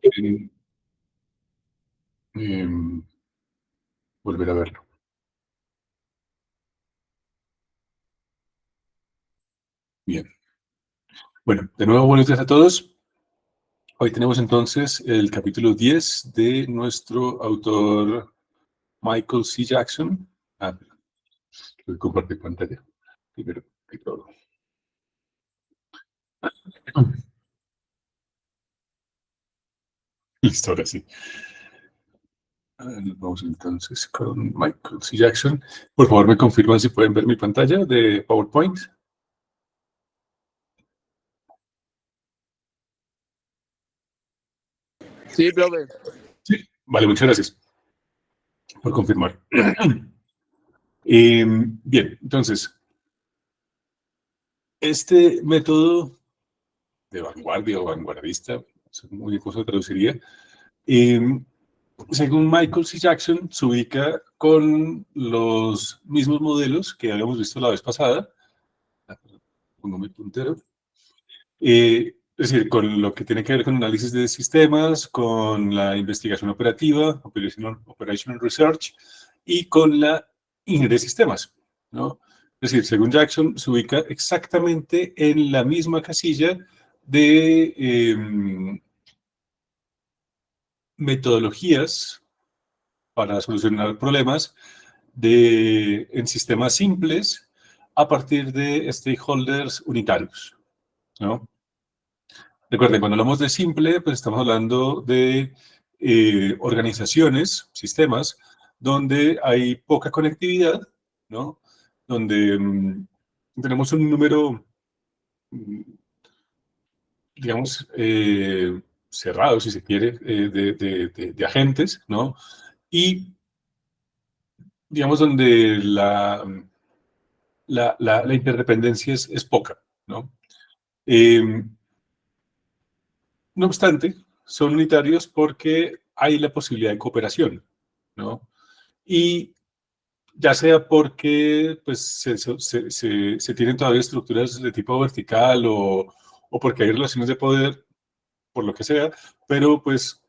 eh, em, volver a verlo. Bien. Bueno, de nuevo, buenos días a todos. Hoy tenemos entonces el capítulo 10 de nuestro autor Michael C. Jackson. Voy a compartir pantalla primero que todo. Listo, ahora sí. Vamos entonces con Michael C. Jackson. Por favor, me confirman si pueden ver mi pantalla de PowerPoint. Sí, profe. Sí, vale, muchas gracias por confirmar. Bien, entonces, este método de vanguardia o vanguardista, no sé muy bien cómo se traduciría, según Michael C. Jackson, se ubica con los mismos modelos que habíamos visto la vez pasada. Pongo mi puntero. Es decir, con lo que tiene que ver con análisis de sistemas, con la investigación operativa, operational research, y con la ingeniería de sistemas, ¿no? Es decir, según Jackson, se ubica exactamente en la misma casilla de metodologías para solucionar problemas en sistemas simples a partir de stakeholders unitarios, ¿no? Recuerden, cuando hablamos de simple, pues estamos hablando de organizaciones, sistemas, donde hay poca conectividad, ¿no? Donde tenemos un número, mm, digamos, cerrado, si se quiere, de agentes, ¿no? Y, digamos, donde la interdependencia es poca, ¿no? Eh, no obstante, son unitarios porque hay la posibilidad de cooperación, ¿no? Y ya sea porque pues, se tienen todavía estructuras de tipo vertical o porque hay relaciones de poder, por lo que sea, pero pues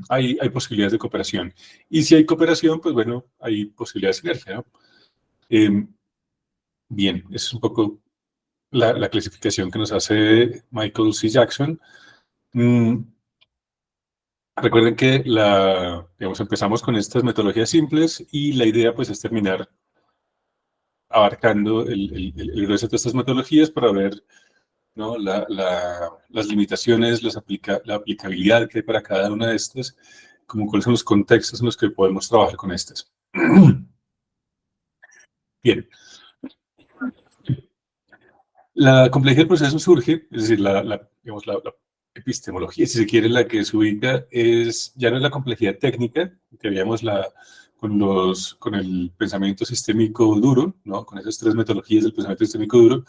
hay posibilidades de cooperación. Y si hay cooperación, pues bueno, hay posibilidades de sinergia, ¿no? Bien, esa es un poco la clasificación que nos hace Michael C. Jackson. Mm, Recuerden que digamos, empezamos con estas metodologías simples y la idea pues es terminar abarcando el grueso de estas metodologías para ver, ¿no? Las limitaciones, la aplicabilidad que hay para cada una de estas, como cuáles son los contextos en los que podemos trabajar con estas. Bien, la complejidad del proceso surge, es decir, digamos, la epistemología, si se quiere, la que se ubica ya no es la complejidad técnica, que veíamos con el pensamiento sistémico duro, ¿no? Con esas tres metodologías del pensamiento sistémico duro,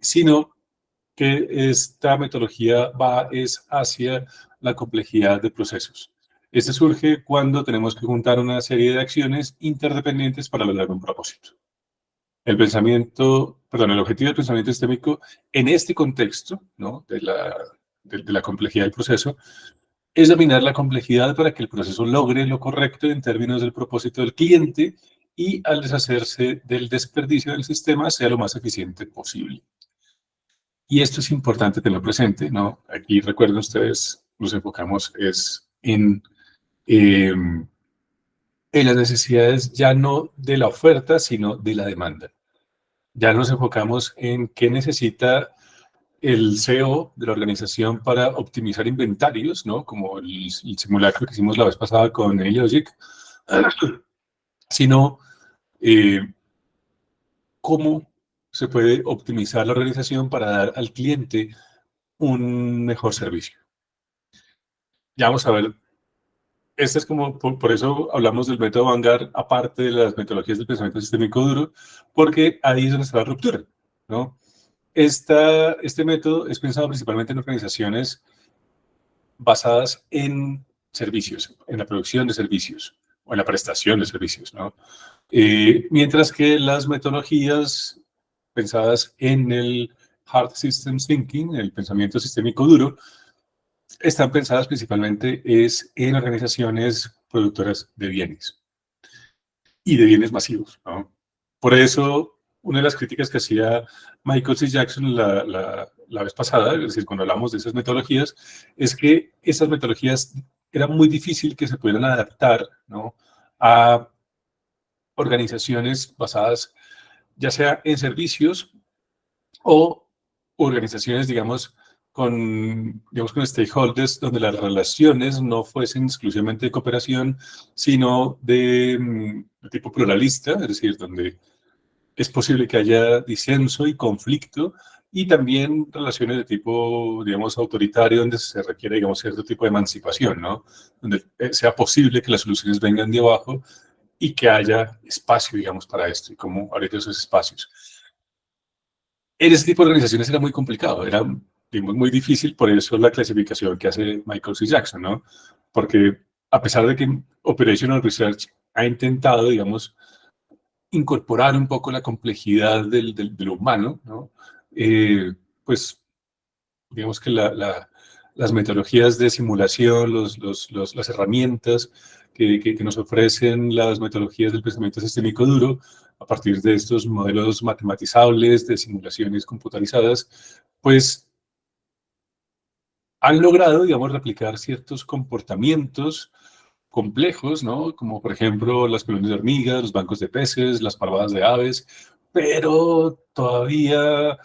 sino que esta metodología es hacia la complejidad de procesos. Este surge cuando tenemos que juntar una serie de acciones interdependientes para lograr un propósito. El objetivo del pensamiento sistémico en este contexto, ¿no? de la complejidad del proceso, es dominar la complejidad para que el proceso logre lo correcto en términos del propósito del cliente y al deshacerse del desperdicio del sistema sea lo más eficiente posible. Y esto es importante tenerlo presente, ¿no? Aquí recuerden ustedes, nos enfocamos eh, en las necesidades ya no de la oferta, sino de la demanda. Ya nos enfocamos en qué necesita el CEO de la organización para optimizar inventarios, ¿no? Como el simulacro que hicimos la vez pasada con Logic, sino eh, cómo se puede optimizar la organización para dar al cliente un mejor servicio. Ya vamos a ver, este es como, por eso hablamos del método Vanguard, aparte de las metodologías del pensamiento sistémico duro, porque ahí es donde está la ruptura, ¿no? Este método es pensado principalmente en organizaciones basadas en servicios, en la producción de servicios o en la prestación de servicios, ¿no? Mientras que las metodologías pensadas en el Hard Systems Thinking, el pensamiento sistémico duro, están pensadas principalmente es en organizaciones productoras de bienes y de bienes masivos, ¿no? Por eso, una de las críticas que hacía Michael C. Jackson la vez pasada, es decir, cuando hablamos de esas metodologías, es que esas metodologías era muy difícil que se pudieran adaptar, ¿no?, a organizaciones basadas ya sea en servicios o organizaciones, digamos, con stakeholders, donde las relaciones no fuesen exclusivamente de cooperación, sino de tipo pluralista, es decir, donde es posible que haya disenso y conflicto, y también relaciones de tipo, digamos, autoritario, donde se requiere, digamos, cierto tipo de emancipación, ¿no? Donde sea posible que las soluciones vengan de abajo y que haya espacio, digamos, para esto, y cómo abrir esos espacios. En ese tipo de organizaciones era muy complicado, era, digamos, muy difícil, por eso la clasificación que hace Michael C. Jackson, ¿no? Porque a pesar de que Operational Research ha intentado, digamos, incorporar un poco la complejidad de lo humano, ¿no? Pues digamos que las metodologías de simulación, las herramientas que nos ofrecen las metodologías del pensamiento sistémico duro, a partir de estos modelos matematizables de simulaciones computarizadas, pues han logrado, digamos, replicar ciertos comportamientos complejos, ¿no? Como por ejemplo las colonias de hormigas, los bancos de peces, las parvadas de aves, pero todavía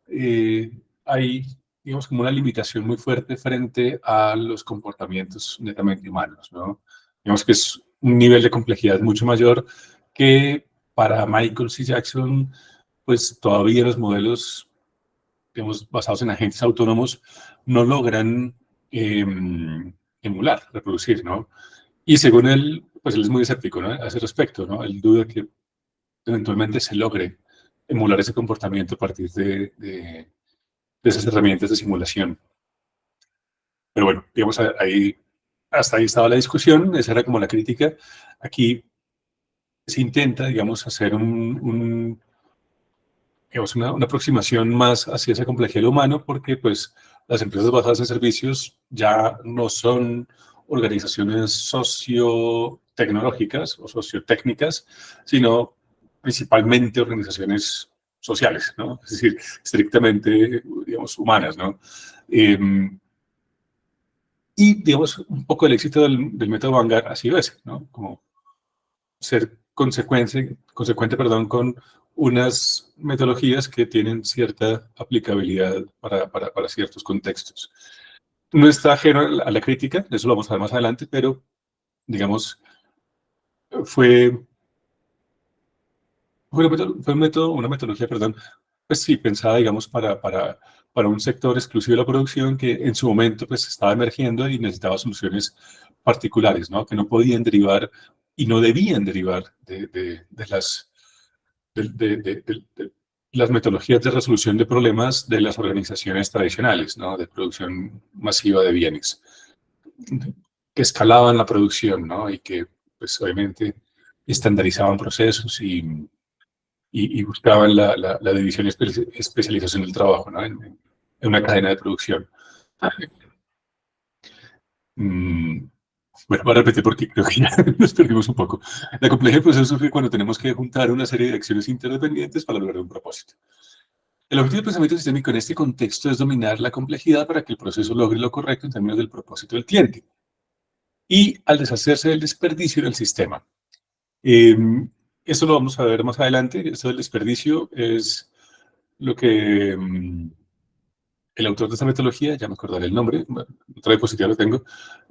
eh, hay, digamos, como una limitación muy fuerte frente a los comportamientos netamente humanos, ¿no? Digamos que es un nivel de complejidad mucho mayor que para Michael C. Jackson, pues todavía los modelos, digamos, basados en agentes autónomos no logran eh, emular, reproducir, ¿no? Y según él, pues él es muy escéptico, ¿no?, a ese respecto, ¿no? Él duda que eventualmente se logre emular ese comportamiento a partir de esas herramientas de simulación. Pero bueno, digamos, ahí, hasta ahí estaba la discusión, esa era como la crítica. Aquí se intenta, digamos, hacer digamos, una aproximación más hacia esa complejidad humana, porque pues las empresas basadas en servicios ya no son organizaciones sociotecnológicas o sociotécnicas, sino principalmente organizaciones sociales, ¿no? Es decir, estrictamente, digamos, humanas, ¿no? Eh, y, digamos, un poco el éxito del método Vanguard ha sido ese, ¿no? Como ser consecuente, perdón, con unas metodologías que tienen cierta aplicabilidad para ciertos contextos. No está ajeno a la crítica, eso lo vamos a ver más adelante, pero, digamos, fue, fue un método, una metodología, perdón, pues sí, pensada, digamos, para un sector exclusivo de la producción que en su momento pues estaba emergiendo y necesitaba soluciones particulares, ¿no? Que no podían derivar y no debían derivar de las metodologías de resolución de problemas de las organizaciones tradicionales, ¿no?, de producción masiva de bienes, que escalaban la producción, ¿no?, y que, pues, obviamente, estandarizaban procesos y buscaban la división y especialización del trabajo, ¿no?, en una cadena de producción. Mm, bueno, voy a repetir porque creo que ya nos perdimos un poco. La complejidad del proceso surge cuando tenemos que juntar una serie de acciones interdependientes para lograr un propósito. El objetivo del pensamiento sistémico en este contexto es dominar la complejidad para que el proceso logre lo correcto en términos del propósito del cliente y al deshacerse del desperdicio en el sistema. Eh, Eso lo vamos a ver más adelante. Eso del desperdicio es lo que el autor de esta metodología, ya me acordaré el nombre, otra diapositiva lo tengo,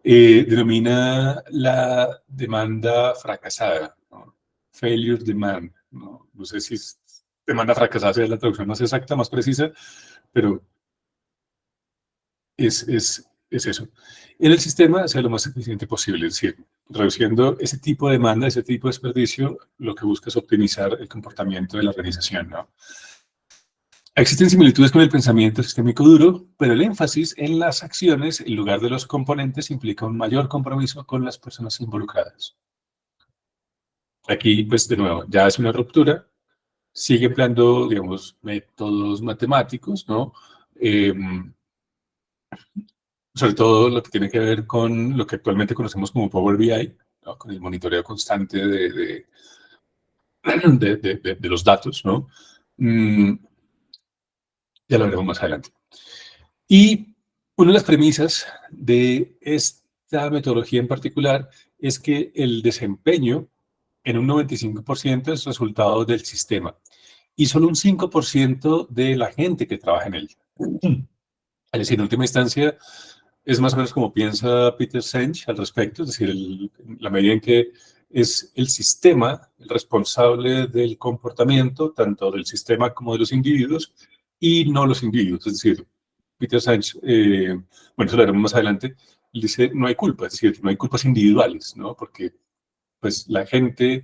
denomina la demanda fracasada, ¿no? Failure demand. No, no sé si es demanda fracasada sea la traducción más exacta, más precisa, pero es eso. En el sistema sea lo más eficiente posible, es decir, reduciendo ese tipo de demanda, ese tipo de desperdicio, lo que busca es optimizar el comportamiento de la organización, ¿no? Existen similitudes con el pensamiento sistémico duro, pero el énfasis en las acciones en lugar de los componentes implica un mayor compromiso con las personas involucradas. Aquí, pues, de nuevo, ya es una ruptura, sigue empleando, digamos, métodos matemáticos, ¿no? Eh, sobre todo lo que tiene que ver con lo que actualmente conocemos como Power BI, ¿no? Con el monitoreo constante de los datos, ¿no? Mm, ya lo veremos más adelante. Y una de las premisas de esta metodología en particular es que el desempeño en un 95% es resultado del sistema y solo un 5% de la gente que trabaja en él. Es decir, en última instancia, es más o menos como piensa Peter Senge al respecto, es decir, la medida en que es el sistema el responsable del comportamiento, tanto del sistema como de los individuos, y no los individuos. Es decir, Peter Senge, bueno, eso lo veremos más adelante, dice, no hay culpa, es decir, no hay culpas individuales, ¿no? Porque pues la gente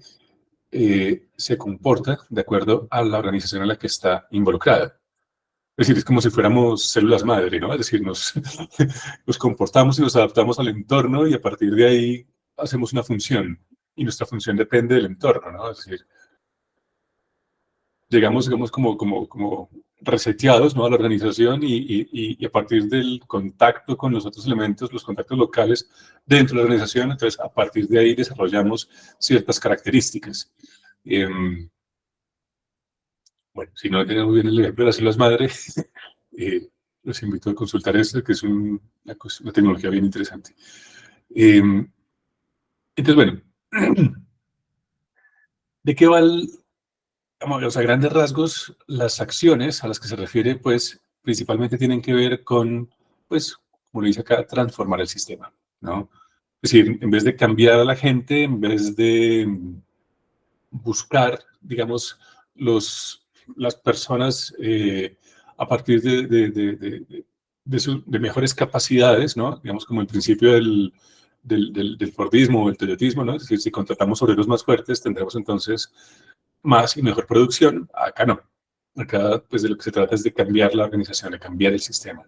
se comporta de acuerdo a la organización en la que está involucrada. Es decir, es como si fuéramos células madre, ¿no? Es decir, nos comportamos y nos adaptamos al entorno y a partir de ahí hacemos una función. Y nuestra función depende del entorno, ¿no? Es decir, llegamos, digamos, como reseteados, ¿no? A la organización y a partir del contacto con los otros elementos, los contactos locales dentro de la organización, entonces a partir de ahí desarrollamos ciertas características. Bueno, si no tenemos bien el ejemplo de las células madre, los invito a consultar esto, que es una tecnología bien interesante. Eh, entonces, bueno, ¿de qué va vamos, a grandes rasgos, las acciones a las que se refiere, pues, principalmente tienen que ver con, pues, como lo dice acá, transformar el sistema, ¿no? Es decir, en vez de cambiar a la gente, en vez de buscar, digamos, las personas a partir de mejores capacidades, ¿no? Digamos, como el principio del Fordismo o el Toyotismo, ¿no? Es decir, si contratamos obreros más fuertes, tendremos entonces más y mejor producción. Acá no. Acá, pues, de lo que se trata es de cambiar la organización, de cambiar el sistema.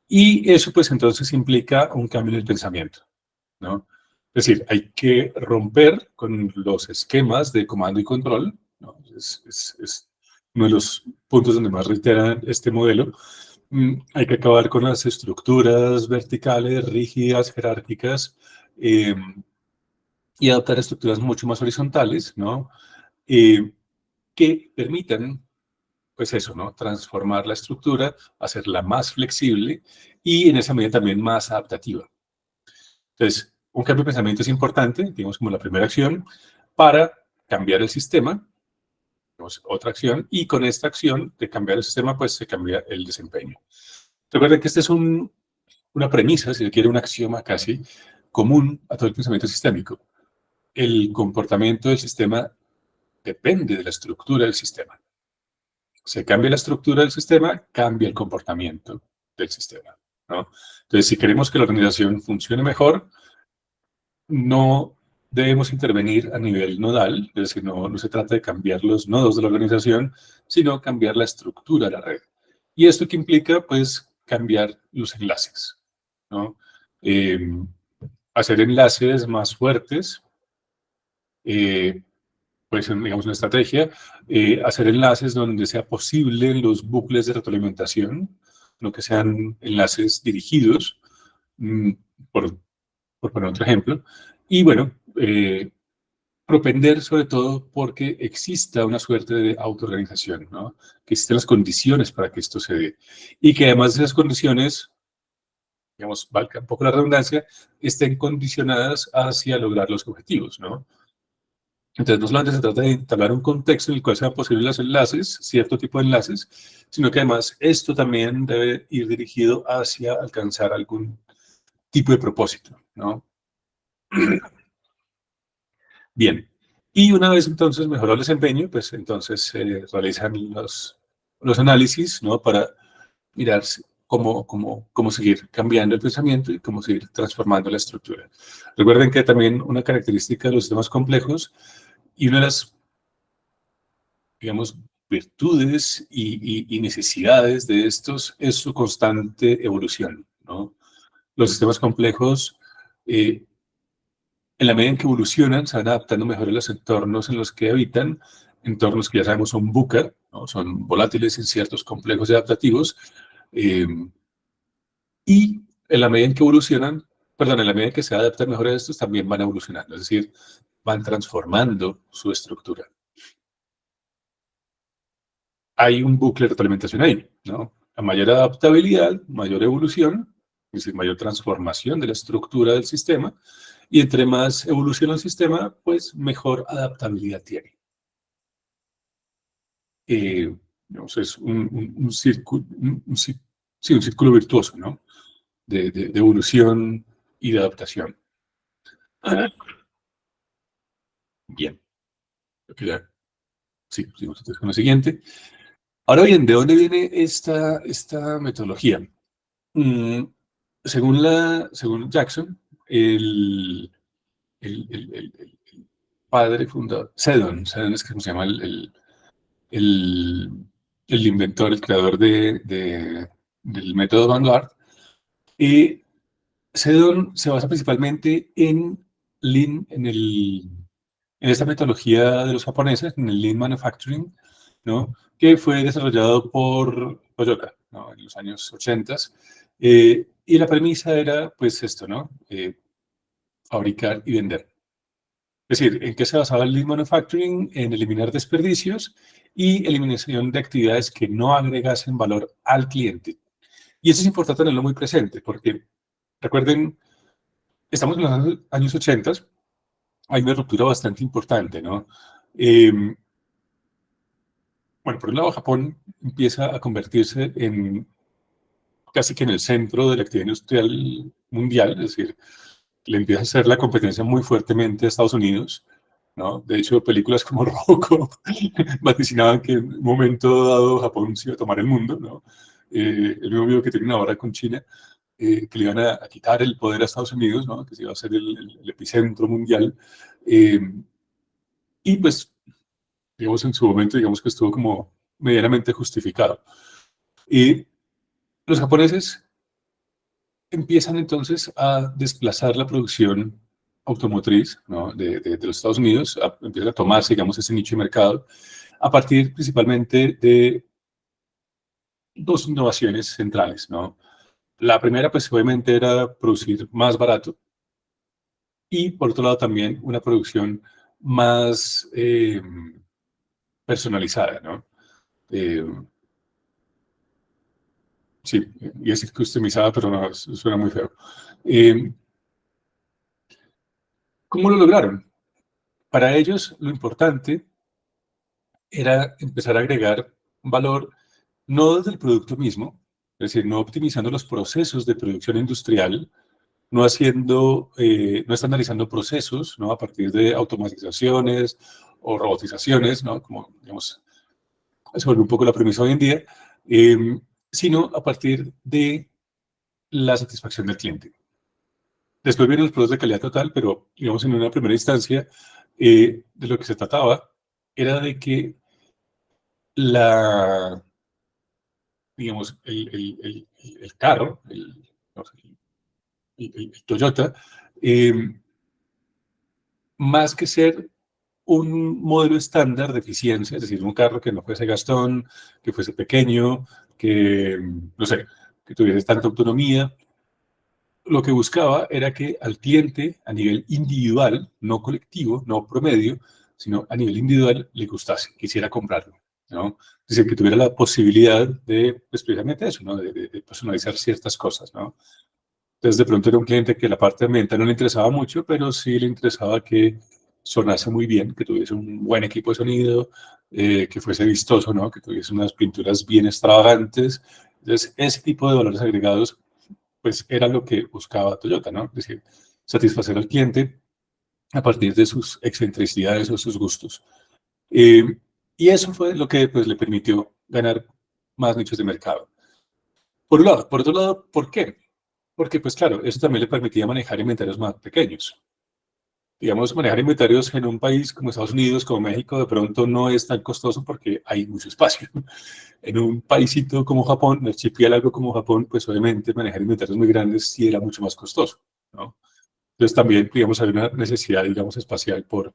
Y eso, pues, entonces implica un cambio en el pensamiento, ¿no? Es decir, hay que romper con los esquemas de comando y control, ¿no? Es uno de los puntos donde más reitera este modelo. Hay que acabar con las estructuras verticales, rígidas, jerárquicas, y adoptar estructuras mucho más horizontales, ¿no? Eh, que permitan, pues eso, ¿no? Transformar la estructura, hacerla más flexible y en esa medida también más adaptativa. Entonces, un cambio de pensamiento es importante, digamos como la primera acción, para cambiar el sistema, digamos, otra acción, y con esta acción de cambiar el sistema, pues se cambia el desempeño. Recuerden que esta es una premisa, si se quiere, un axioma casi común a todo el pensamiento sistémico. El comportamiento del sistema depende de la estructura del sistema. Se cambia la estructura del sistema, cambia el comportamiento del sistema, ¿no? Entonces, si queremos que la organización funcione mejor, no debemos intervenir a nivel nodal, es decir, no se trata de cambiar los nodos de la organización, sino cambiar la estructura de la red. ¿Y esto qué implica? Pues cambiar los enlaces, ¿no? Eh, hacer enlaces más fuertes, puede ser, digamos, una estrategia, hacer enlaces donde sea posible los bucles de retroalimentación, no que sean enlaces dirigidos, mm, por, por poner otro ejemplo, y bueno, propender sobre todo porque exista una suerte de autoorganización, ¿no? Que existen las condiciones para que esto se dé. Y que además de esas condiciones, digamos, valga un poco la redundancia, estén condicionadas hacia lograr los objetivos, ¿no? Entonces, no solamente se trata de instalar un contexto en el cual sean posibles los enlaces, cierto tipo de enlaces, sino que además esto también debe ir dirigido hacia alcanzar algún tipo de propósito, ¿no? Bien. Y una vez entonces mejoró el desempeño, pues entonces se realizan los análisis, ¿no? Para mirar cómo seguir cambiando el pensamiento y cómo seguir transformando la estructura. Recuerden que también una característica de los sistemas complejos y una de las, digamos, virtudes y necesidades de estos es su constante evolución, ¿no? Los sistemas complejos, en la medida en que evolucionan, se van adaptando mejor a los entornos en los que habitan, entornos que ya sabemos son VUCA, ¿no? Son volátiles, inciertos, complejos y adaptativos, eh, y en la medida en que evolucionan, perdón, en la medida en que se adaptan mejor a estos, también van evolucionando, es decir, van transformando su estructura. Hay un bucle de retroalimentación ahí, ¿no? A mayor adaptabilidad, mayor evolución, es decir, mayor transformación de la estructura del sistema, y entre más evoluciona el sistema, pues mejor adaptabilidad tiene. Digamos, es un círculo, sí, un círculo virtuoso, ¿no? De evolución y de adaptación. Bien, creo que ya, sí, seguimos entonces con lo siguiente. Ahora bien, ¿de dónde viene esta metodología? Mm, según Jackson, el, el padre fundador, Seddon es como se llama el, el inventor, el creador del método Vanguard, y Seddon se basa principalmente en Lean, en esta metodología de los japoneses, en el Lean Manufacturing, ¿no? Que fue desarrollado por Toyota, ¿no? En los años 80. Y la premisa era, pues, esto, ¿no? Fabricar y vender. Es decir, ¿en qué se basaba el Lean Manufacturing? En eliminar desperdicios y eliminación de actividades que no agregasen valor al cliente. Y eso es importante tenerlo muy presente, porque recuerden, estamos en los años 80, hay una ruptura bastante importante, ¿no? Eh, bueno, por un lado, Japón empieza a convertirse en casi que en el centro de la actividad industrial mundial, es decir, le empieza a hacer la competencia muy fuertemente a Estados Unidos, ¿no? De hecho, películas como Robocop vaticinaban que en un momento dado Japón se iba a tomar el mundo, ¿no? El mismo video que tiene una hora con China, que le iban a quitar el poder a Estados Unidos, ¿no? Que se iba a ser el epicentro mundial. Eh, y pues, digamos, en su momento, digamos que estuvo como medianamente justificado. Y los japoneses empiezan entonces a desplazar la producción automotriz, ¿no? de los Estados Unidos, empiezan a tomarse, digamos, ese nicho de mercado, a partir principalmente de dos innovaciones centrales, ¿no? La primera, pues obviamente era producir más barato y por otro lado también una producción más personalizada, ¿no? Eh, sí, y es customizada, pero no, suena muy feo. Eh, ¿Cómo lo lograron? Para ellos lo importante era empezar a agregar valor no desde el producto mismo, es decir, no optimizando los procesos de producción industrial, no haciendo, no estandarizando procesos, ¿no? A partir de automatizaciones o robotizaciones, ¿no? Como, digamos, se vuelve un poco la premisa hoy en día, eh, sino a partir de la satisfacción del cliente. Después vienen los productos de calidad total, pero, digamos, en una primera instancia, de lo que se trataba era de que la, digamos, el carro, no sé, el Toyota, eh, más que ser un modelo estándar de eficiencia, es decir, un carro que no fuese gastón, que fuese pequeño, que, no sé, que tuviese tanta autonomía, lo que buscaba era que al cliente a nivel individual, no colectivo, no promedio, sino a nivel individual le gustase, quisiera comprarlo, ¿no? Es decir, que tuviera la posibilidad de, pues, precisamente eso, ¿no? De personalizar ciertas cosas, ¿no? Entonces, de pronto era un cliente que la parte ambiental no le interesaba mucho, pero sí le interesaba que sonase muy bien, que tuviese un buen equipo de sonido, que fuese vistoso, ¿no? Que tuviese unas pinturas bien extravagantes. Entonces, ese tipo de valores agregados, pues era lo que buscaba Toyota, ¿no? Es decir, satisfacer al cliente a partir de sus excentricidades o sus gustos. Eh, y eso fue lo que pues, le permitió ganar más nichos de mercado. Por un lado. Por otro lado, ¿por qué? Porque, pues claro, eso también le permitía manejar inventarios más pequeños. Digamos, manejar inventarios en un país como Estados Unidos, como México, de pronto no es tan costoso porque hay mucho espacio. En un paísito como Japón, un archipiélago como Japón, pues obviamente manejar inventarios muy grandes sí era mucho más costoso, ¿no? Entonces también, digamos, hay una necesidad, digamos, espacial por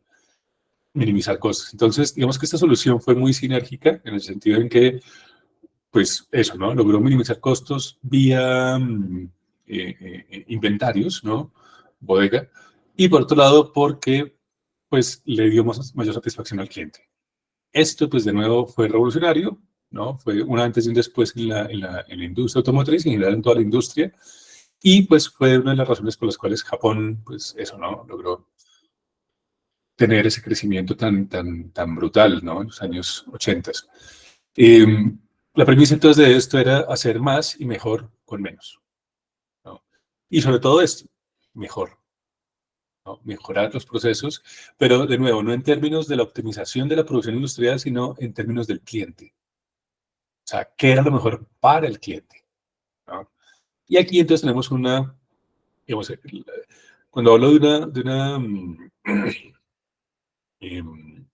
minimizar costos. Entonces, digamos que esta solución fue muy sinérgica en el sentido en que, pues eso, ¿no? Logró minimizar costos vía inventarios, ¿no? Bodega. Y por otro lado, porque pues le dio mayor satisfacción al cliente. Esto, pues de nuevo, fue revolucionario, ¿no? Fue un antes y un después en la industria automotriz y en general en toda la industria. Y pues fue una de las razones por las cuales Japón, pues eso, ¿no? Logró tener ese crecimiento tan brutal, ¿no? En los años 80. Eh, la premisa entonces de esto era hacer más y mejor con menos, ¿no? Y sobre todo esto, mejor, ¿no? Mejorar los procesos, pero de nuevo, no en términos de la optimización de la producción industrial, sino en términos del cliente. O sea, ¿qué era lo mejor para el cliente? ¿No? Y aquí entonces tenemos digamos, cuando hablo em,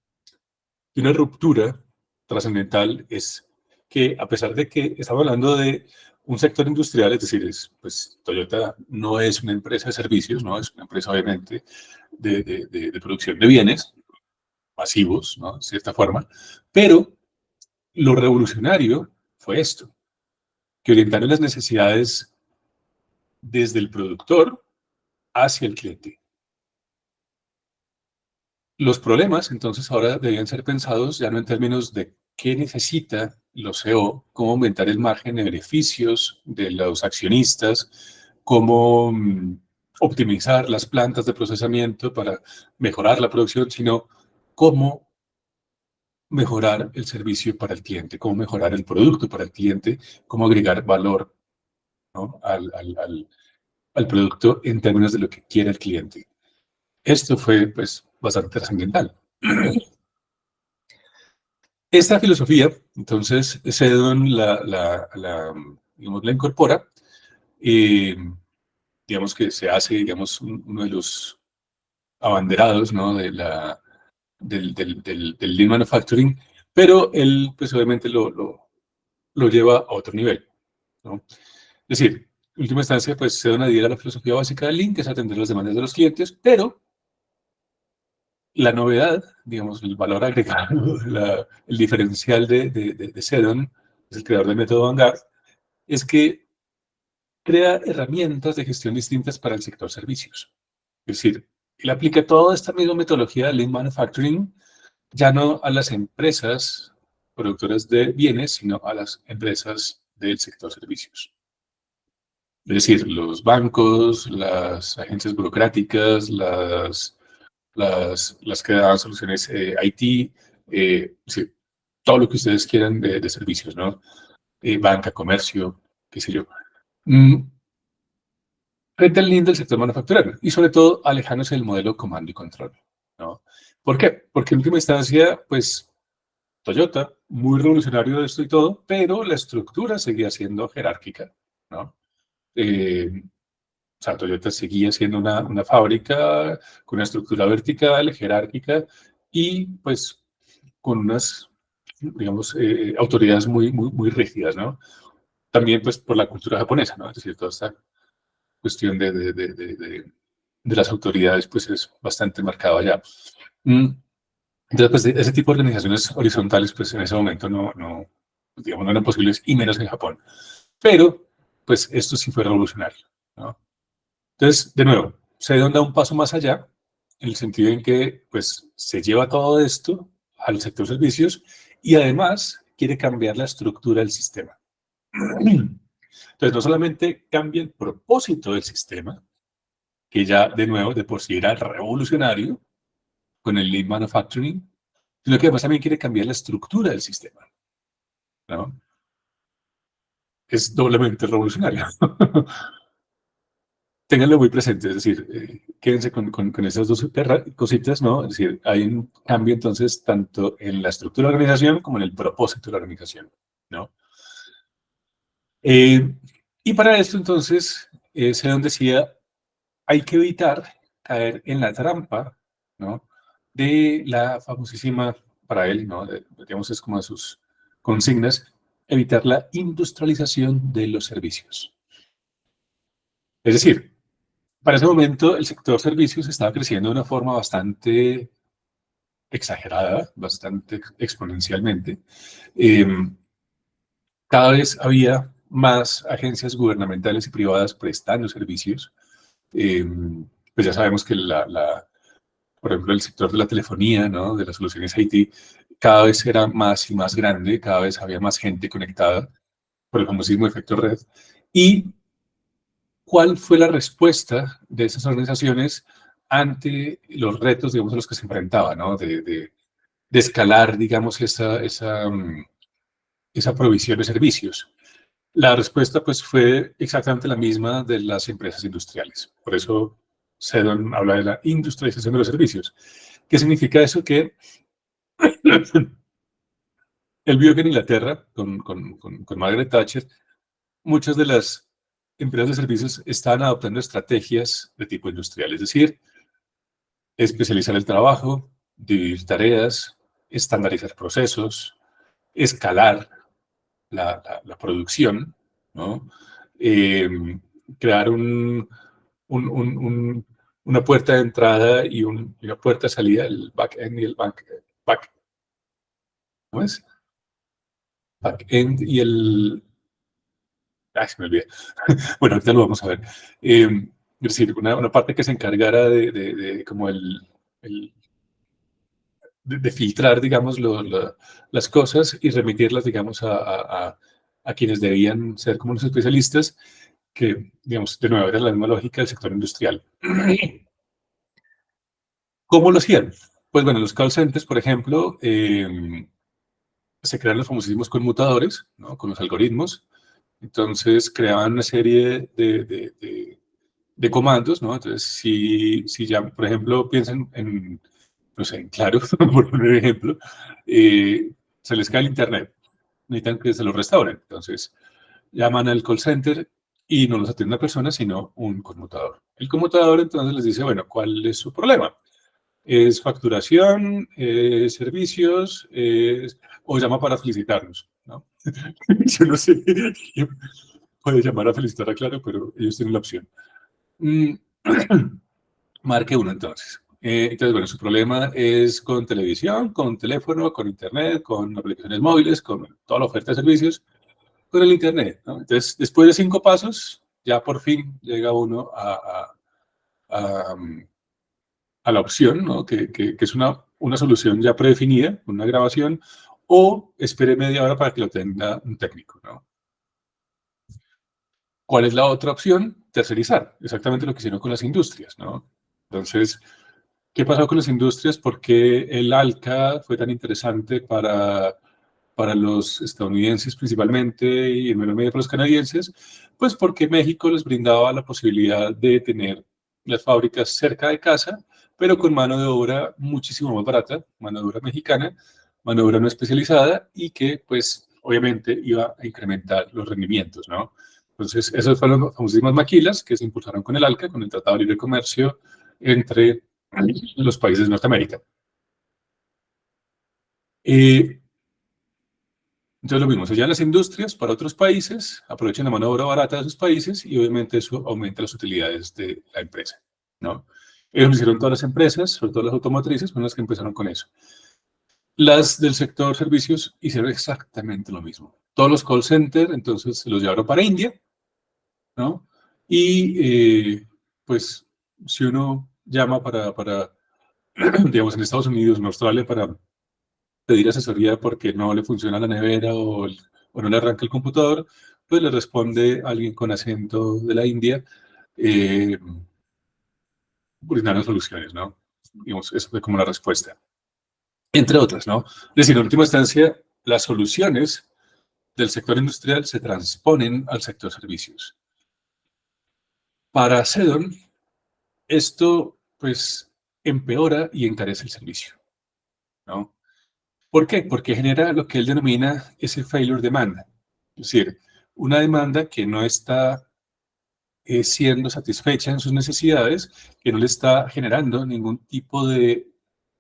de una ruptura trascendental, es que a pesar de que estamos hablando de un sector industrial, es decir, pues Toyota no es una empresa de servicios, no es una empresa obviamente de producción de bienes masivos, ¿no? De cierta forma, pero lo revolucionario fue esto, que orientaron las necesidades desde el productor hacia el cliente. Los problemas, entonces, ahora debían ser pensados ya no en términos de qué necesita los CEO, cómo aumentar el margen de beneficios de los accionistas, cómo optimizar las plantas de procesamiento para mejorar la producción, sino cómo mejorar el servicio para el cliente, cómo mejorar el producto para el cliente, cómo agregar valor, ¿no? al producto en términos de lo que quiere el cliente. Esto fue, pues, bastante trascendental. Esta filosofía, entonces, Sedon digamos, la incorpora y digamos que se hace, digamos, uno de los abanderados, ¿no? Del Lean Manufacturing, pero él, pues, obviamente lo lleva a otro nivel, ¿no? Es decir, en última instancia, pues, Sedon adhiere a la filosofía básica del Lean, que es atender las demandas de los clientes, pero la novedad, digamos, el valor agregado, el diferencial de Sedon, es el creador del método Vanguard, es que crea herramientas de gestión distintas para el sector servicios. Es decir, él aplica toda esta misma metodología de Lean Manufacturing ya no a las empresas productoras de bienes, sino a las empresas del sector servicios. Es decir, los bancos, las agencias burocráticas, las que dan soluciones IT, sí, todo lo que ustedes quieran de servicios, ¿no? Banca, comercio, qué sé yo. Mm, frente al lindo del sector manufacturero y sobre todo alejándose del modelo comando y control, ¿no? ¿Por qué? Porque en última instancia, pues Toyota, muy revolucionario de esto y todo, pero la estructura seguía siendo jerárquica, ¿no? O sea, Toyota seguía siendo una fábrica con una estructura vertical, jerárquica y pues con unas, digamos, autoridades muy rígidas, ¿no? También pues por la cultura japonesa, ¿no? Es decir, toda esta cuestión de las autoridades pues es bastante marcado allá. Mm, Entonces, pues ese tipo de organizaciones horizontales pues en ese momento digamos, no eran posibles y menos en Japón. Pero pues esto sí fue revolucionario, ¿no? Entonces, de nuevo, se da un paso más allá, en el sentido en que pues, se lleva todo esto al sector servicios y además quiere cambiar la estructura del sistema. Entonces, no solamente cambia el propósito del sistema, que ya de nuevo de por sí era revolucionario con el Lean Manufacturing, sino que además también quiere cambiar la estructura del sistema, ¿no? Es doblemente revolucionario. Ténganlo muy presente, es decir, quédense con esas dos cositas, ¿no? Es decir, hay un cambio entonces tanto en la estructura de la organización como en el propósito de la organización, ¿no? Eh, y para esto entonces, Sedon decía, hay que evitar caer en la trampa, ¿no? De la famosísima, para él, ¿no? Digamos, es como de sus consignas, evitar la industrialización de los servicios. Es decir, para ese momento, el sector servicios estaba creciendo de una forma bastante exagerada, bastante exponencialmente. Eh, cada vez había más agencias gubernamentales y privadas prestando servicios. Pues ya sabemos que por ejemplo, el sector de la telefonía, ¿no? De las soluciones IT, cada vez era más y más grande, cada vez había más gente conectada por el famosísimo efecto red. ¿Y cuál fue la respuesta de esas organizaciones ante los retos, digamos, a los que se enfrentaban, ¿no? De escalar, digamos, esa provisión de servicios? La respuesta, pues, fue exactamente la misma de las empresas industriales. Por eso Sedon habla de la industrialización de los servicios. ¿Qué significa eso? Que él vio que en Inglaterra, con Margaret Thatcher, muchas de las empresas de servicios estaban adoptando estrategias de tipo industrial, es decir, especializar el trabajo, dividir tareas, estandarizar procesos, escalar la producción, ¿no? Eh, crear una puerta de entrada y una puerta de salida, el back-end y el ¿cómo es? Back-end y el... Ay, se me olvidó. Bueno, ahorita lo vamos a ver. Es decir, una parte que se encargara de como el de filtrar, digamos, las cosas y remitirlas, digamos, a quienes debían ser como los especialistas, que, digamos, de nuevo, era la misma lógica del sector industrial. ¿Cómo lo hacían? Pues bueno, los call centers, por ejemplo, se crearon los famosísimos conmutadores, ¿no? Con los algoritmos. Entonces creaban una serie de comandos, ¿no? Entonces, si ya, por ejemplo, piensen en, no sé, en Claro, por poner un ejemplo, se les cae el internet, necesitan que se lo restauren. Entonces, llaman al call center y no los atiende una persona, sino un conmutador. El conmutador entonces les dice, bueno, ¿cuál es su problema? ¿Es facturación, servicios, o llama para felicitarnos? ¿No? Yo no sé, puede llamar a felicitar a Claro, pero ellos tienen la opción. Mm, Marque uno entonces. Entonces, bueno, su problema es con televisión, con teléfono, con internet, con aplicaciones móviles, con toda la oferta de servicios, con el internet, ¿no? Entonces, después de 5 pasos, ya por fin llega uno a, a la opción, ¿no? Que es una solución ya predefinida, una grabación, o espere media hora para que lo tenga un técnico, ¿no? ¿Cuál es la otra opción? Tercerizar, exactamente lo que hicieron con las industrias, ¿no? Entonces, ¿qué pasó con las industrias? ¿Por qué el ALCA fue tan interesante para los estadounidenses principalmente y en menor medida para los canadienses? Pues porque México les brindaba la posibilidad de tener las fábricas cerca de casa, pero con mano de obra muchísimo más barata, mano de obra mexicana, mano de obra no especializada y que pues obviamente iba a incrementar los rendimientos, ¿no? Entonces, esos fueron los famosísimas maquilas que se impulsaron con el ALCA, con el Tratado de Libre Comercio entre los países de Norteamérica. Entonces, lo mismo, se llevan las industrias para otros países, aprovechan la mano de obra barata de esos países y obviamente eso aumenta las utilidades de la empresa, ¿no? Eso lo hicieron todas las empresas, sobre todo las automotrices, fueron las que empezaron con eso. Las del sector servicios hicieron exactamente lo mismo. Todos los call centers, entonces, se los llevaron para India, ¿no? Y, pues, si uno llama digamos, en Estados Unidos, en Australia, para pedir asesoría porque no le funciona la nevera o no le arranca el computador, pues le responde alguien con acento de la India, eh, brindando soluciones, ¿no? Digamos, eso fue como la respuesta. Entre otras, ¿no? Es decir, en última instancia, las soluciones del sector industrial se transponen al sector servicios. Para Sedon, esto, pues, empeora y encarece el servicio, ¿no? ¿Por qué? Porque genera lo que él denomina ese failure demand. Es decir, una demanda que no está siendo satisfecha en sus necesidades, que no le está generando ningún tipo de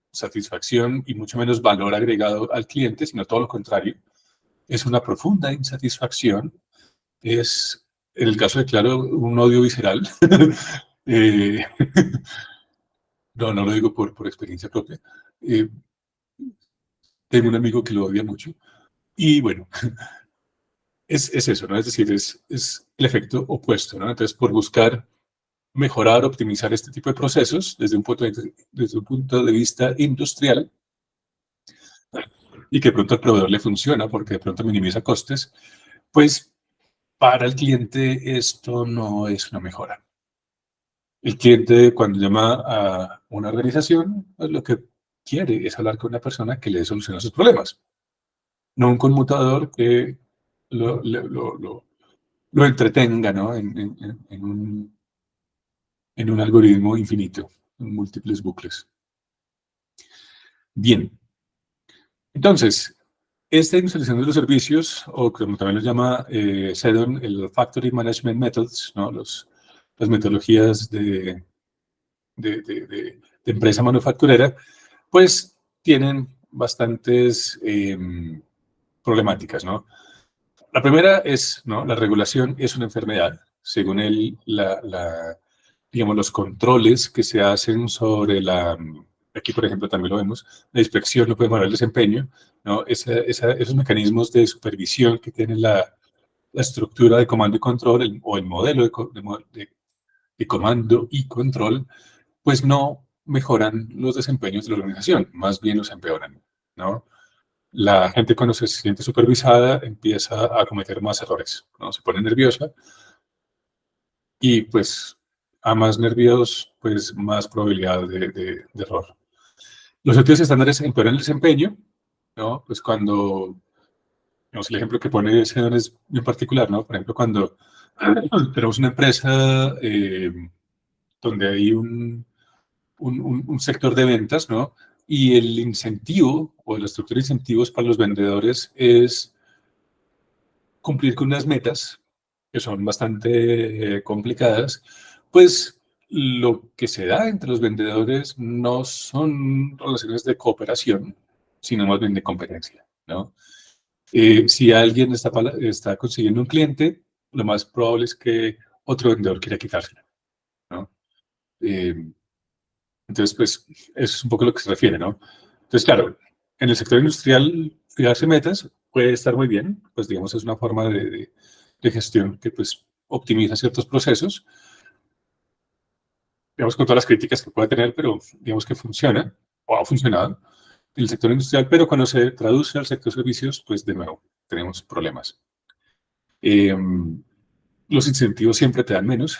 satisfacción y mucho menos valor agregado al cliente, sino todo lo contrario. Es una profunda insatisfacción, es, en el caso de Claro, un odio visceral. eh, no lo digo por experiencia propia. Eh, Tengo un amigo que lo odia mucho. Y bueno, es eso, ¿no? Es decir, es el efecto opuesto, ¿no? Entonces, por buscar mejorar, optimizar este tipo de procesos desde un punto de vista industrial y que de pronto al proveedor le funciona porque de pronto minimiza costes, pues para el cliente esto no es una mejora. El cliente cuando llama a una organización, pues lo que quiere es hablar con una persona que le solucione sus problemas, no un conmutador que lo entretenga, ¿no? En un algoritmo infinito, en múltiples bucles. Bien, entonces, esta industrialización de los servicios, o como también lo llama Seddon, el Factory Management Methods, ¿no? Las metodologías de empresa manufacturera, pues tienen bastantes problemáticas, ¿no? La primera es, ¿no? La regulación es una enfermedad. Según él, digamos, los controles que se hacen sobre aquí por ejemplo también lo vemos, la inspección no puede mejorar el desempeño, ¿no? Esos mecanismos de supervisión que tiene la estructura de comando y control o el modelo de comando y control, pues no mejoran los desempeños de la organización, más bien los empeoran, ¿no? La gente cuando se siente supervisada empieza a cometer más errores, ¿no? Se pone nerviosa y pues a más nervios, pues más probabilidad de error. Los objetivos estándares empeoran el desempeño, ¿no? Pues cuando, digamos, el ejemplo que pone Sedon es bien particular, ¿no? Por ejemplo, cuando tenemos una empresa donde hay un sector de ventas, ¿no? Y el incentivo o la estructura de incentivos para los vendedores es cumplir con unas metas que son bastante complicadas, pues lo que se da entre los vendedores no son relaciones de cooperación, sino más bien de competencia, ¿no? Si alguien está consiguiendo un cliente, lo más probable es que otro vendedor quiera quitárselo, ¿no? Eh, entonces, pues, eso es un poco lo que se refiere, ¿no? Entonces, claro, en el sector industrial, fijarse metas puede estar muy bien, pues, digamos, es una forma de gestión que, pues, optimiza ciertos procesos, digamos, con todas las críticas que pueda tener, pero digamos que funciona, o ha funcionado en el sector industrial, pero cuando se traduce al sector servicios, pues, de nuevo, tenemos problemas. Eh, los incentivos siempre te dan menos.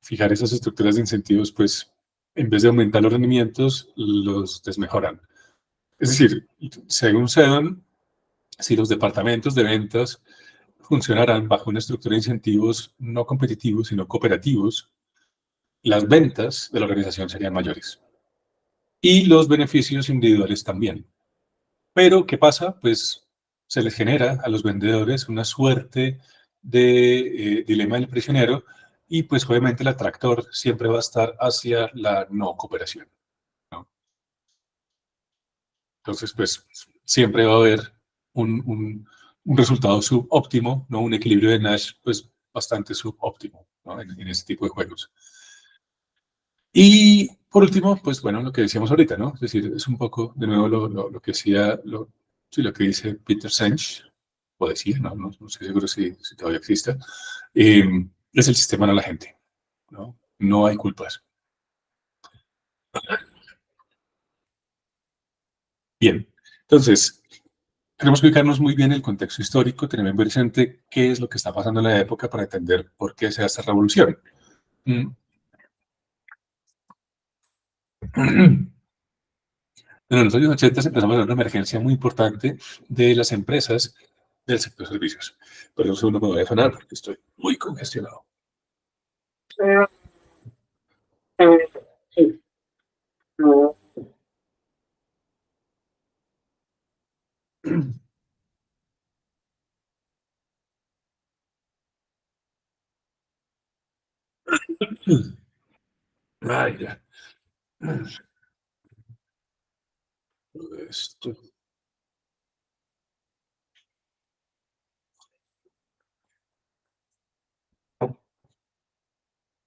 Fijar esas estructuras de incentivos, pues, en vez de aumentar los rendimientos, los desmejoran. Es decir, según Sedon, si los departamentos de ventas funcionaran bajo una estructura de incentivos no competitivos, sino cooperativos, las ventas de la organización serían mayores y los beneficios individuales también. Pero, ¿qué pasa? Pues se les genera a los vendedores una suerte de dilema del prisionero y pues obviamente el atractor siempre va a estar hacia la no cooperación, ¿no? Entonces, pues siempre va a haber un resultado subóptimo, ¿no? Un equilibrio de Nash, pues bastante subóptimo, ¿no? En este tipo de juegos. Y por último, pues bueno, lo que decíamos ahorita, ¿no? Es decir, es un poco, de nuevo, lo que decía, sí, lo que dice Peter Senge, o decía, no estoy seguro si todavía existe, eh, es el sistema, no la gente, ¿no? No hay culpas. Bien, entonces, tenemos que ubicarnos muy bien en el contexto histórico, tener en presente qué es lo que está pasando en la época para entender por qué se da esta revolución. Mm. En los años 80 empezamos a ver una emergencia muy importante de las empresas del sector de servicios. Pero un segundo me voy a afanar porque estoy muy congestionado. Ay, ya. Esto,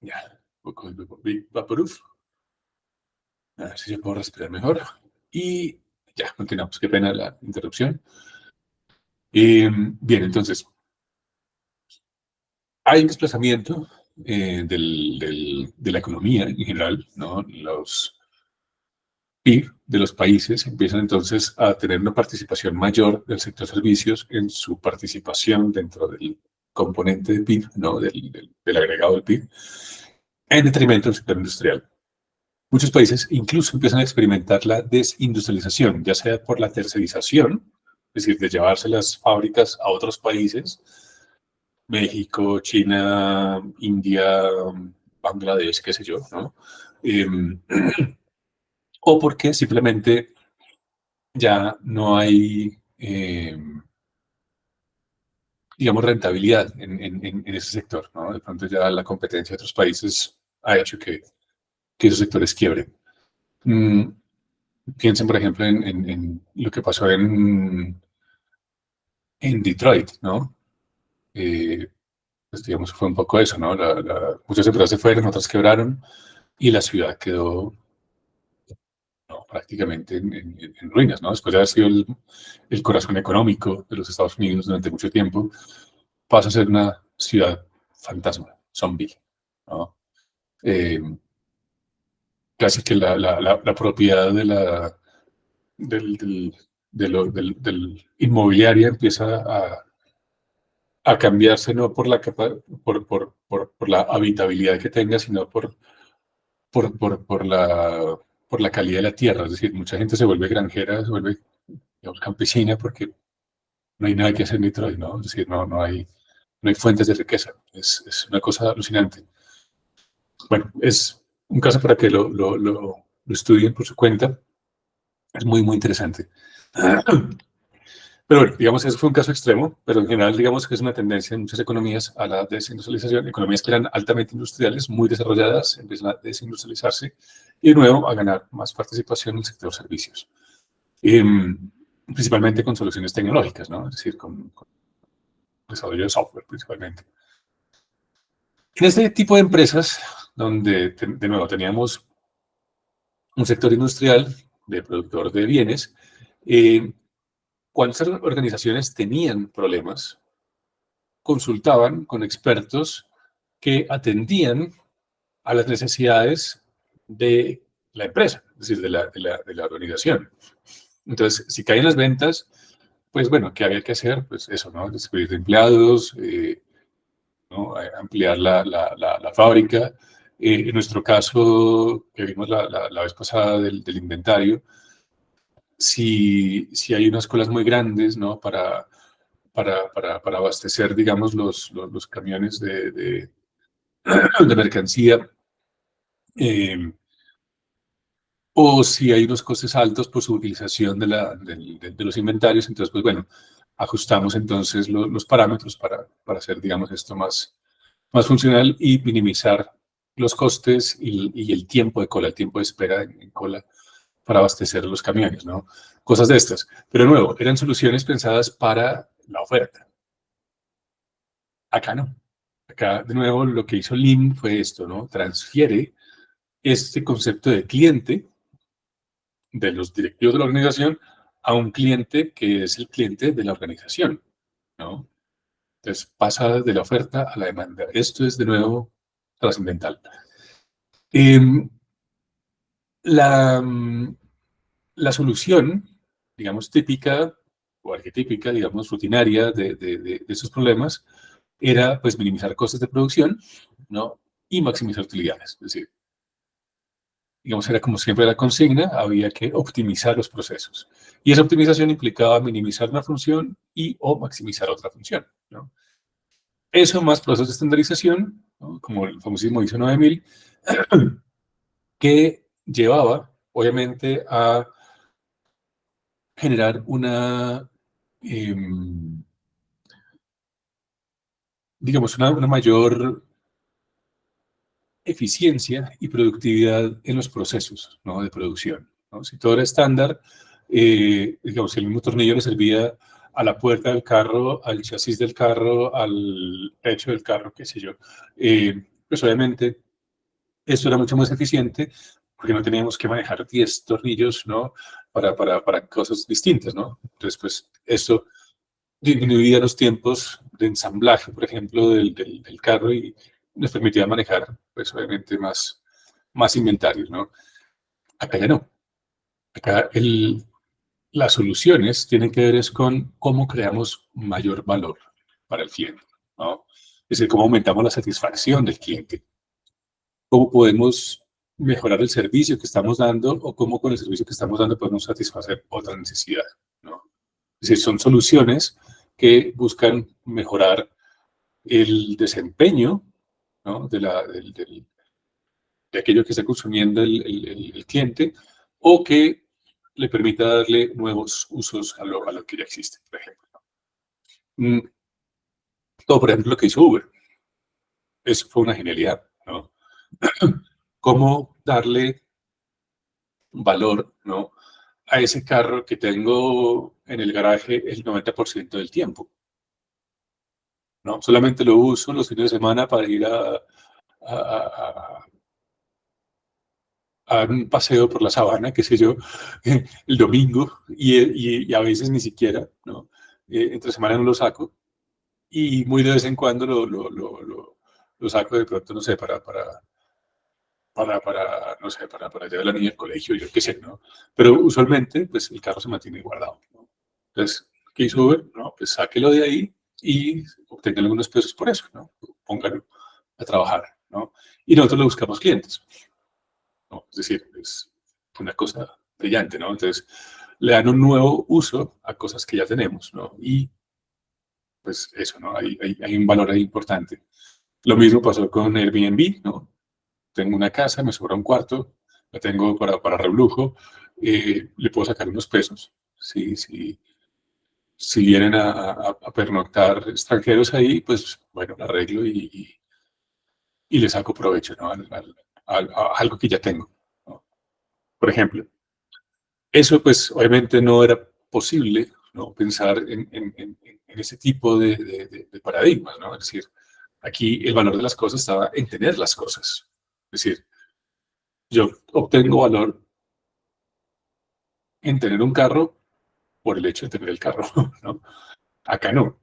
ya. Un poco de Big Vaporub. A ver si yo puedo respirar mejor. Y ya, continuamos. Qué pena la interrupción. Bien, entonces, hay un desplazamiento de la economía en general, ¿no? Los PIB de los países empiezan entonces a tener una participación mayor del sector servicios en su participación dentro del componente de PIB, ¿no? Del agregado del PIB, en detrimento del sector industrial. Muchos países incluso empiezan a experimentar la desindustrialización, ya sea por la tercerización, es decir, de llevarse las fábricas a otros países, México, China, India, Bangladesh, qué sé yo, ¿no? Eh, o porque simplemente ya no hay, digamos, rentabilidad en ese sector, ¿no? De pronto ya la competencia de otros países ha hecho que esos sectores quiebren. Mm, Piensen, por ejemplo, en lo que pasó en Detroit, ¿no? Eh, pues digamos, fue un poco eso, ¿no? Muchas empresas se fueron, otras quebraron y la ciudad quedó, ¿no? Prácticamente en ruinas, ¿no? Después de haber sido el corazón económico de los Estados Unidos durante mucho tiempo, pasa a ser una ciudad fantasma, zombie, ¿no? Eh, Casi que la propiedad del, del inmobiliaria empieza a cambiarse no por por la habitabilidad que tenga, sino por, por, por la, por la calidad de la tierra. Es decir, mucha gente se vuelve granjera, se vuelve, digamos, campesina porque no hay nada que hacer en Detroit, ¿no? Es decir, no hay fuentes de riqueza. Es una cosa alucinante. Bueno, es un caso para que lo estudien por su cuenta. Es muy, muy interesante. Pero bueno, digamos, eso fue un caso extremo, pero en general, digamos que es una tendencia en muchas economías a la desindustrialización. Economías que eran altamente industriales, muy desarrolladas, empiezan a desindustrializarse y de nuevo a ganar más participación en el sector servicios. Principalmente con soluciones tecnológicas, ¿no? Es decir, con desarrollo de software principalmente. En este tipo de empresas, donde de nuevo teníamos un sector industrial de productor de bienes, cuando esas organizaciones tenían problemas, consultaban con expertos que atendían a las necesidades de la empresa, es decir, de la organización. Entonces, si caen las ventas, pues bueno, ¿qué había que hacer? Pues eso, ¿no? Despedir de empleados, ¿no? Ampliar la fábrica. En nuestro caso, que vimos la vez pasada del inventario, si hay unas colas muy grandes, ¿no? Para abastecer, digamos, los camiones de mercancía, eh, o si hay unos costes altos por su utilización de los inventarios, entonces, pues bueno, ajustamos entonces los parámetros para hacer, digamos, esto más funcional y minimizar los costes y el tiempo de cola, el tiempo de espera en cola para abastecer los camiones, ¿no? Cosas de estas. Pero de nuevo, eran soluciones pensadas para la oferta. Acá no. Acá, de nuevo, lo que hizo Lean fue esto, ¿no? Transfiere este concepto de cliente de los directivos de la organización a un cliente que es el cliente de la organización, ¿no? Entonces pasa de la oferta a la demanda. Esto es de nuevo trascendental. Eh, la, la solución, digamos, típica o arquetípica, digamos, rutinaria de esos problemas era, pues, minimizar costes de producción, ¿no? Y maximizar utilidades. Es decir, digamos, era como siempre la consigna, había que optimizar los procesos. Y esa optimización implicaba minimizar una función y o maximizar otra función, ¿no? Eso más procesos de estandarización, ¿no? Como el famosísimo ISO 9000, que llevaba, obviamente, a generar eh, digamos, una mayor eficiencia y productividad en los procesos, ¿no? De producción, ¿no? Si todo era estándar, digamos, si el mismo tornillo le servía a la puerta del carro, al chasis del carro, al techo del carro, qué sé yo, pues obviamente esto era mucho más eficiente porque no teníamos que manejar 10 tornillos, ¿no? Para cosas distintas, ¿no? Entonces, pues esto disminuía los tiempos de ensamblaje, por ejemplo, del carro y nos permitía manejar, pues obviamente, más inventarios, ¿no? Acá ya no. Acá las soluciones tienen que ver es con cómo creamos mayor valor para el cliente, ¿no? Es decir, cómo aumentamos la satisfacción del cliente, cómo podemos mejorar el servicio que estamos dando o cómo con el servicio que estamos dando podemos satisfacer otra necesidad, ¿no? Es decir, son soluciones que buscan mejorar el desempeño, ¿no? De aquello que está consumiendo el cliente o que le permita darle nuevos usos a lo que ya existe, por ejemplo. Mm, Todo, por ejemplo, lo que hizo Uber. Eso fue una genialidad, ¿no? Cómo darle valor, ¿no? A ese carro que tengo en el garaje el 90% del tiempo, ¿no? Solamente lo uso los fines de semana para ir a a un paseo por la sabana, qué sé yo, el domingo, y a veces ni siquiera, ¿no? Entre semana no lo saco, y muy de vez en cuando lo saco de pronto, no sé, no sé, para llevar a la niña al colegio, yo qué sé, ¿no? Pero usualmente, pues el carro se mantiene guardado, ¿no? Entonces, ¿qué hizo Uber? No, pues sáquelo de ahí y obtengan algunos pesos por eso, ¿no? Póngalo a trabajar, ¿no? Y nosotros le buscamos clientes, ¿no? Es decir, es una cosa brillante, ¿no? Entonces, le dan un nuevo uso a cosas que ya tenemos, ¿no? Y pues eso, ¿no? Hay un valor ahí importante. Lo mismo pasó con Airbnb, ¿no? Tengo una casa, me sobra un cuarto, la tengo para reblujo, le puedo sacar unos pesos. Si vienen a pernoctar extranjeros ahí, pues bueno, la arreglo y le saco provecho, ¿no? A algo que ya tengo, ¿no? Por ejemplo, eso pues obviamente no era posible, ¿no? Pensar en ese tipo de paradigmas, ¿no? Es decir, aquí el valor de las cosas estaba en tener las cosas. Es decir, yo obtengo valor en tener un carro por el hecho de tener el carro, ¿no? Acá no.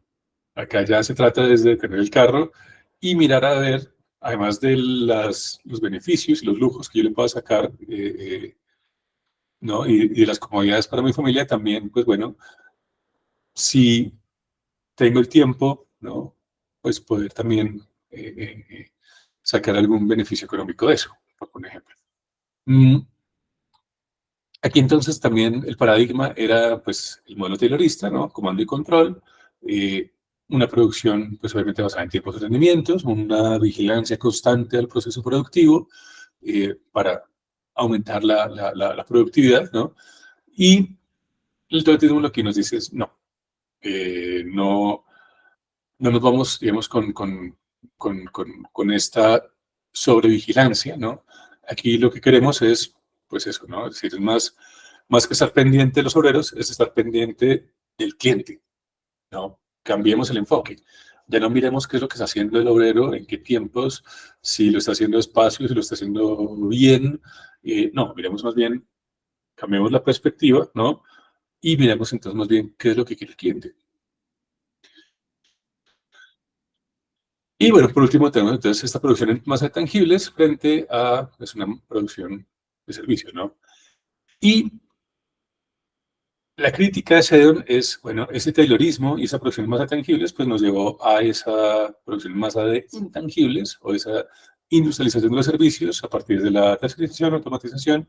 Acá ya se trata desde tener el carro y mirar a ver, además de los beneficios y los lujos que yo le puedo sacar, ¿no? Y de las comodidades para mi familia, también, pues bueno, si tengo el tiempo, ¿no? Pues poder también sacar algún beneficio económico de eso, por ejemplo. Mm, Aquí entonces también el paradigma era pues el modelo taylorista, ¿no? Comando y control, eh, una producción pues obviamente basada en tiempos de rendimientos, una vigilancia constante del proceso productivo para aumentar la productividad, ¿no? Y el todo lo que nos dice es no, no, no nos vamos, digamos, con esta sobrevigilancia, ¿no? Aquí lo que queremos es, pues eso, ¿no? Es decir, es más que estar pendiente de los obreros, es estar pendiente del cliente, ¿no? Cambiemos el enfoque. Ya no miremos qué es lo que está haciendo el obrero, en qué tiempos, si lo está haciendo despacio, si lo está haciendo bien. No, miremos más bien, cambiemos la perspectiva, ¿no? Y miremos entonces más bien qué es lo que quiere el cliente. Y bueno, por último, tenemos entonces esta producción en masa de tangibles frente a pues, una producción de servicios, ¿no? Y la crítica de Sedon es, bueno, ese taylorismo y esa producción en masa de tangibles, pues nos llevó a esa producción en masa de intangibles o esa industrialización de los servicios a partir de la tercerización, automatización.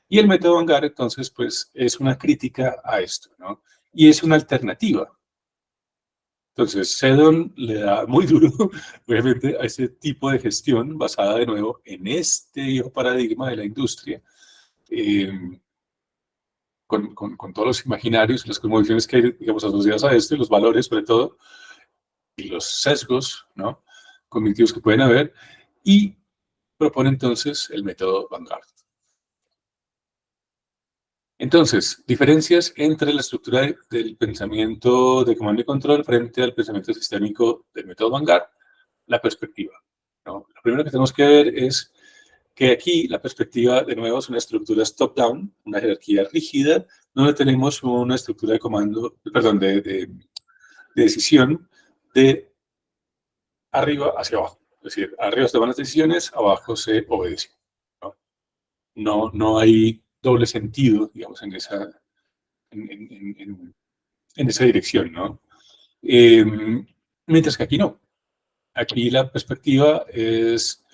Y el método Vanguard, entonces, pues es una crítica a esto, ¿no? Y es una alternativa. Entonces, Sedon le da muy duro, obviamente, a ese tipo de gestión basada de nuevo en este viejo paradigma de la industria, eh, con todos los imaginarios y las cosmovisiones que hay, digamos, asociadas a esto, y los valores sobre todo, y los sesgos, ¿no? Cognitivos que pueden haber, y propone entonces el método Vanguard. Entonces, diferencias entre la estructura del pensamiento de comando y control frente al pensamiento sistémico del método Vanguard, la perspectiva, ¿no? Lo primero que tenemos que ver es que aquí la perspectiva, de nuevo, es una estructura top-down, una jerarquía rígida, donde tenemos una estructura de comando, perdón, de decisión de arriba hacia abajo. Es decir, arriba se toman las decisiones, abajo se obedece. ¿No? No hay doble sentido, digamos, en esa dirección, ¿no? Mientras que aquí no. Aquí la perspectiva es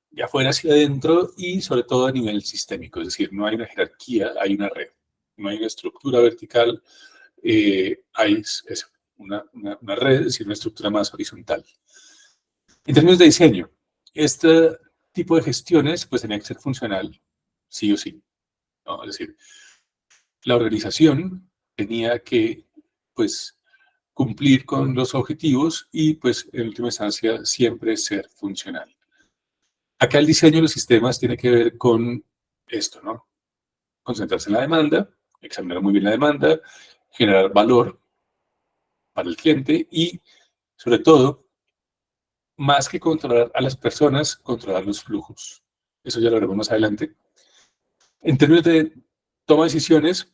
de afuera hacia adentro y sobre todo a nivel sistémico, es decir, no hay una jerarquía, hay una red, no hay una estructura vertical, hay eso, una red, es decir, una estructura más horizontal. En términos de diseño, este tipo de gestiones pues tenía que ser funcional, sí o sí, ¿no? Es decir, la organización tenía que pues cumplir con los objetivos y pues en última instancia siempre ser funcional. Acá el diseño de los sistemas tiene que ver con esto, ¿no? Concentrarse en la demanda, examinar muy bien la demanda, generar valor para el cliente y, sobre todo, más que controlar a las personas, controlar los flujos. Eso ya lo veremos más adelante. En términos de toma de decisiones,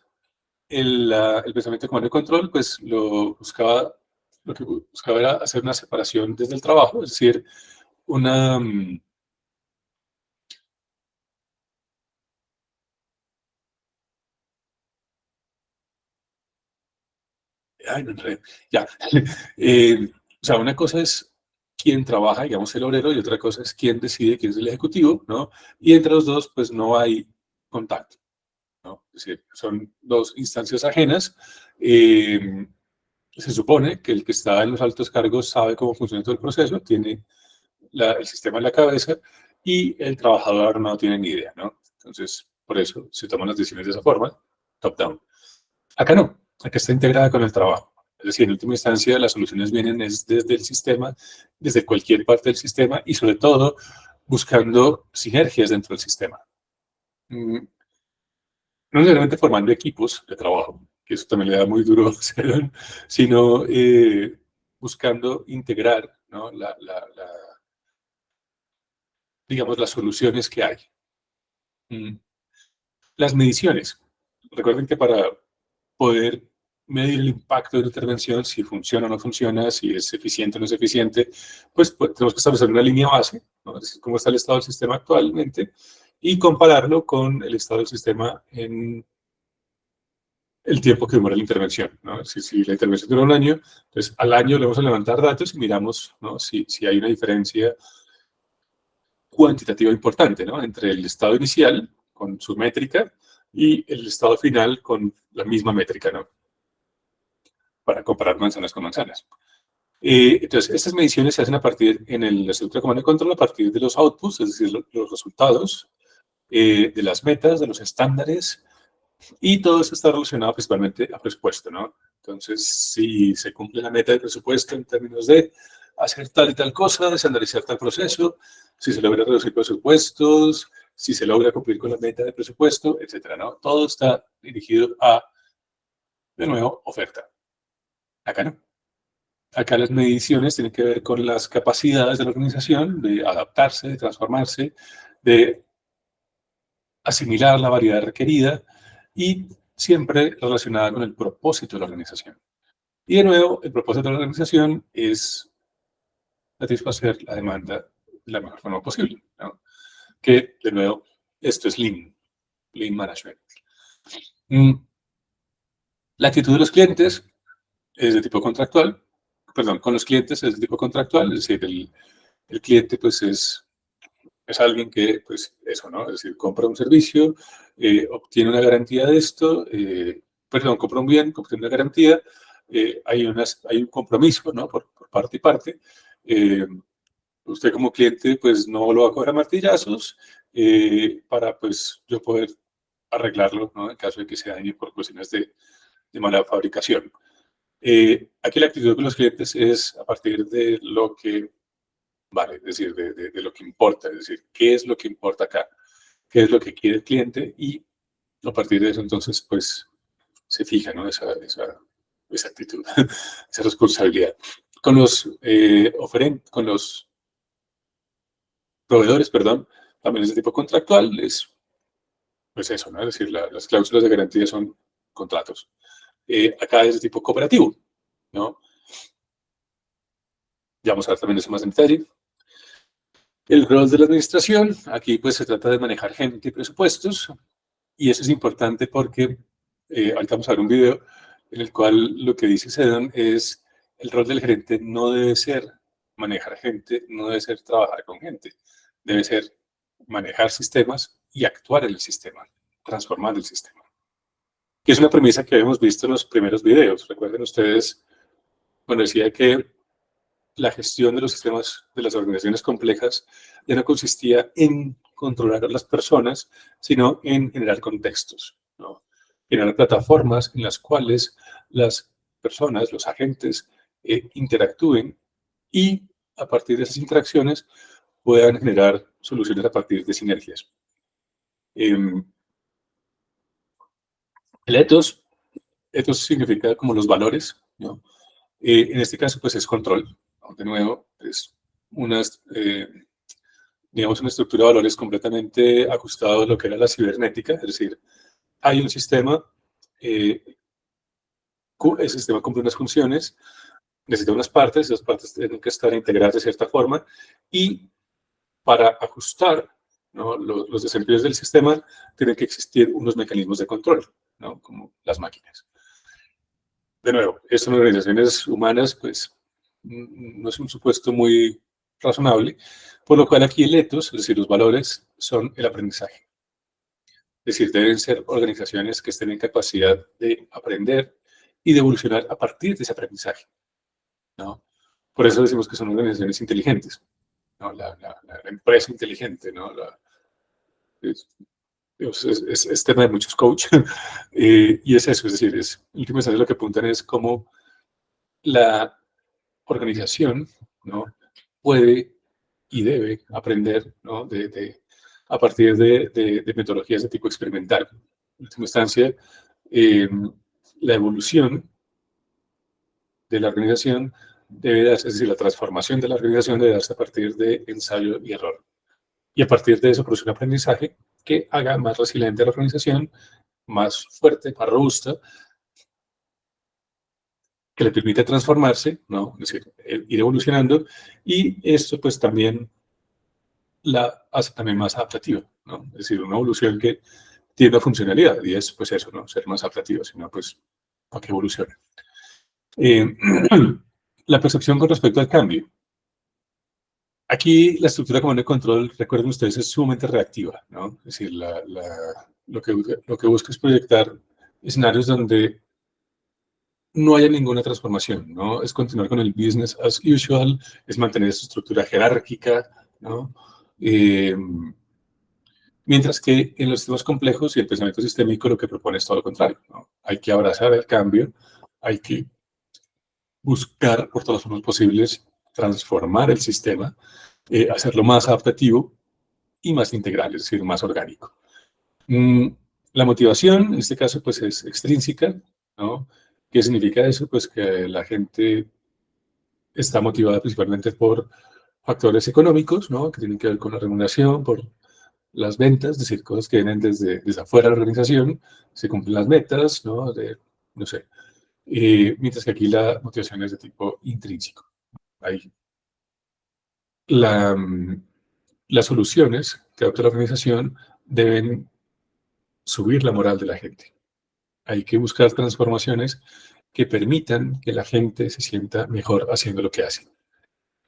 el pensamiento de comando y control, pues lo que buscaba era hacer una separación desde el trabajo, es decir, una, ay, me enredé. Ya. O sea, una cosa es quién trabaja, digamos, el obrero, y otra cosa es quién decide, quién es el ejecutivo, ¿no? Y entre los dos, pues no hay contacto, ¿no? Es decir, son dos instancias ajenas. Se supone que el que está en los altos cargos sabe cómo funciona todo el proceso, tiene el sistema en la cabeza, y el trabajador no tiene ni idea, ¿no? Entonces, por eso se toman las decisiones de esa forma, top-down. Acá no, acá está integrada con el trabajo. Es decir, en última instancia, las soluciones vienen desde el sistema, desde cualquier parte del sistema y sobre todo buscando sinergias dentro del sistema. No necesariamente formando equipos de trabajo, que eso también le da muy duro, sino buscando integrar, ¿no? Digamos, las soluciones que hay. Mm, Las mediciones. Recuerden que para poder medir el impacto de la intervención, si funciona o no funciona, si es eficiente o no es eficiente, pues tenemos que establecer una línea base, ¿no? Es decir, cómo está el estado del sistema actualmente y compararlo con el estado del sistema en el tiempo que demora la intervención, ¿no? Si la intervención dura un año, pues al año le vamos a levantar datos y miramos, ¿no? si hay una diferencia cuantitativa importante, ¿no? Entre el estado inicial con su métrica y el estado final con la misma métrica, ¿no? Para comparar manzanas con manzanas. Entonces, estas mediciones se hacen a partir, la estructura de comando y control, a partir de los outputs, es decir, los resultados, de las metas, de los estándares, y todo eso está relacionado principalmente a presupuesto, ¿no? Entonces, si se cumple la meta de presupuesto en términos de hacer tal y tal cosa, estandarizar tal proceso, si se logra reducir presupuestos, si se logra cumplir con la meta de presupuesto, etcétera, ¿no? Todo está dirigido a, de nuevo, oferta. Acá no. Acá las mediciones tienen que ver con las capacidades de la organización de adaptarse, de transformarse, de asimilar la variedad requerida y siempre relacionada con el propósito de la organización. Y de nuevo, el propósito de la organización es satisfacer la demanda de la mejor forma posible, ¿no? Que, de nuevo, esto es Lean Management. La actitud de los clientes es de tipo contractual, perdón, con los clientes es de tipo contractual, es decir, el cliente pues es alguien que, pues eso, ¿no? Es decir, compra un servicio, obtiene una garantía de esto, perdón, compra un bien, obtiene una garantía, hay un compromiso, ¿no? Por parte y parte. Usted como cliente, pues no lo va a cobrar martillazos para, pues, yo poder arreglarlo, ¿no? En caso de que se dañe por cuestiones de mala fabricación. Aquí la actitud de los clientes es a partir de lo que vale, es decir, de lo que importa, es decir, qué es lo que importa acá, qué es lo que quiere el cliente y a partir de eso entonces pues se fija, ¿no? Esa actitud, esa responsabilidad. Con los proveedores, perdón, también es de tipo contractual, es pues eso, ¿no? Es decir, las cláusulas de garantía son contratos. Acá es de tipo cooperativo, ¿no? Ya vamos a ver también eso más en detalle. El rol de la administración, aquí pues se trata de manejar gente y presupuestos, y eso es importante porque ahorita vamos a ver un video en el cual lo que dice Sedan es el rol del gerente no debe ser manejar gente, no debe ser trabajar con gente, debe ser manejar sistemas y actuar en el sistema, transformar el sistema. Que es una premisa que habíamos visto en los primeros videos. Recuerden ustedes cuando decía que la gestión de los sistemas de las organizaciones complejas ya no consistía en controlar a las personas, sino en generar contextos, ¿no? Generar plataformas en las cuales las personas, los agentes, interactúen y a partir de esas interacciones puedan generar soluciones a partir de sinergias. El ethos significa como los valores, ¿no? En este caso, pues es control, ¿no? De nuevo, es unas, digamos, una estructura de valores completamente ajustado a lo que era la cibernética, es decir, hay un sistema, eh, el sistema cumple unas funciones, necesita unas partes, esas partes tienen que estar integradas de cierta forma, y para ajustar, ¿no?, los desempeños del sistema, tienen que existir unos mecanismos de control, ¿no?, como las máquinas. De nuevo, esto en organizaciones humanas, pues, no es un supuesto muy razonable, por lo cual aquí el ethos, es decir, los valores, son el aprendizaje. Es decir, deben ser organizaciones que estén en capacidad de aprender y de evolucionar a partir de ese aprendizaje, ¿no? Por eso decimos que son organizaciones inteligentes, ¿no? La empresa inteligente, ¿no? Es, es tema de muchos coaches, y es eso, es decir, en última instancia lo que apuntan es cómo la organización, ¿no?, puede y debe aprender, ¿no?, a partir de metodologías de tipo experimental. En última instancia, eh, la evolución de la organización debe darse, es decir, la transformación de la organización debe darse a partir de ensayo y error. Y a partir de eso produce un aprendizaje que haga más resiliente a la organización, más fuerte, más robusta, que le permite transformarse, ¿no?, es decir, ir evolucionando, y esto pues también la hace también más adaptativa, ¿no? Es decir, una evolución que tiene funcionalidad, y es pues eso, ¿no?, ser más adaptativa, sino pues para que evolucione. Eh, la percepción con respecto al cambio. Aquí la estructura comando de control, recuerden ustedes, es sumamente reactiva, ¿no? Es decir, lo que busca es proyectar escenarios donde no haya ninguna transformación, ¿no? Es continuar con el business as usual, es mantener esa estructura jerárquica, ¿no? Eh, Mientras que en los sistemas complejos y el pensamiento sistémico lo que propone es todo lo contrario, ¿no? Hay que abrazar el cambio, hay que buscar por todas las formas posibles transformar el sistema, hacerlo más adaptativo y más integral, es decir, más orgánico. Mm, la motivación, en este caso, pues es extrínseca, ¿no? ¿Qué significa eso? Pues que la gente está motivada principalmente por factores económicos, ¿no?, que tienen que ver con la remuneración, por las ventas, es decir, cosas que vienen desde afuera de la organización, se cumplen las metas, ¿no? No sé. Mientras que aquí la motivación es de tipo intrínseco. Ahí, la, mm, las soluciones que adopta la organización deben subir la moral de la gente. Hay que buscar transformaciones que permitan que la gente se sienta mejor haciendo lo que hace.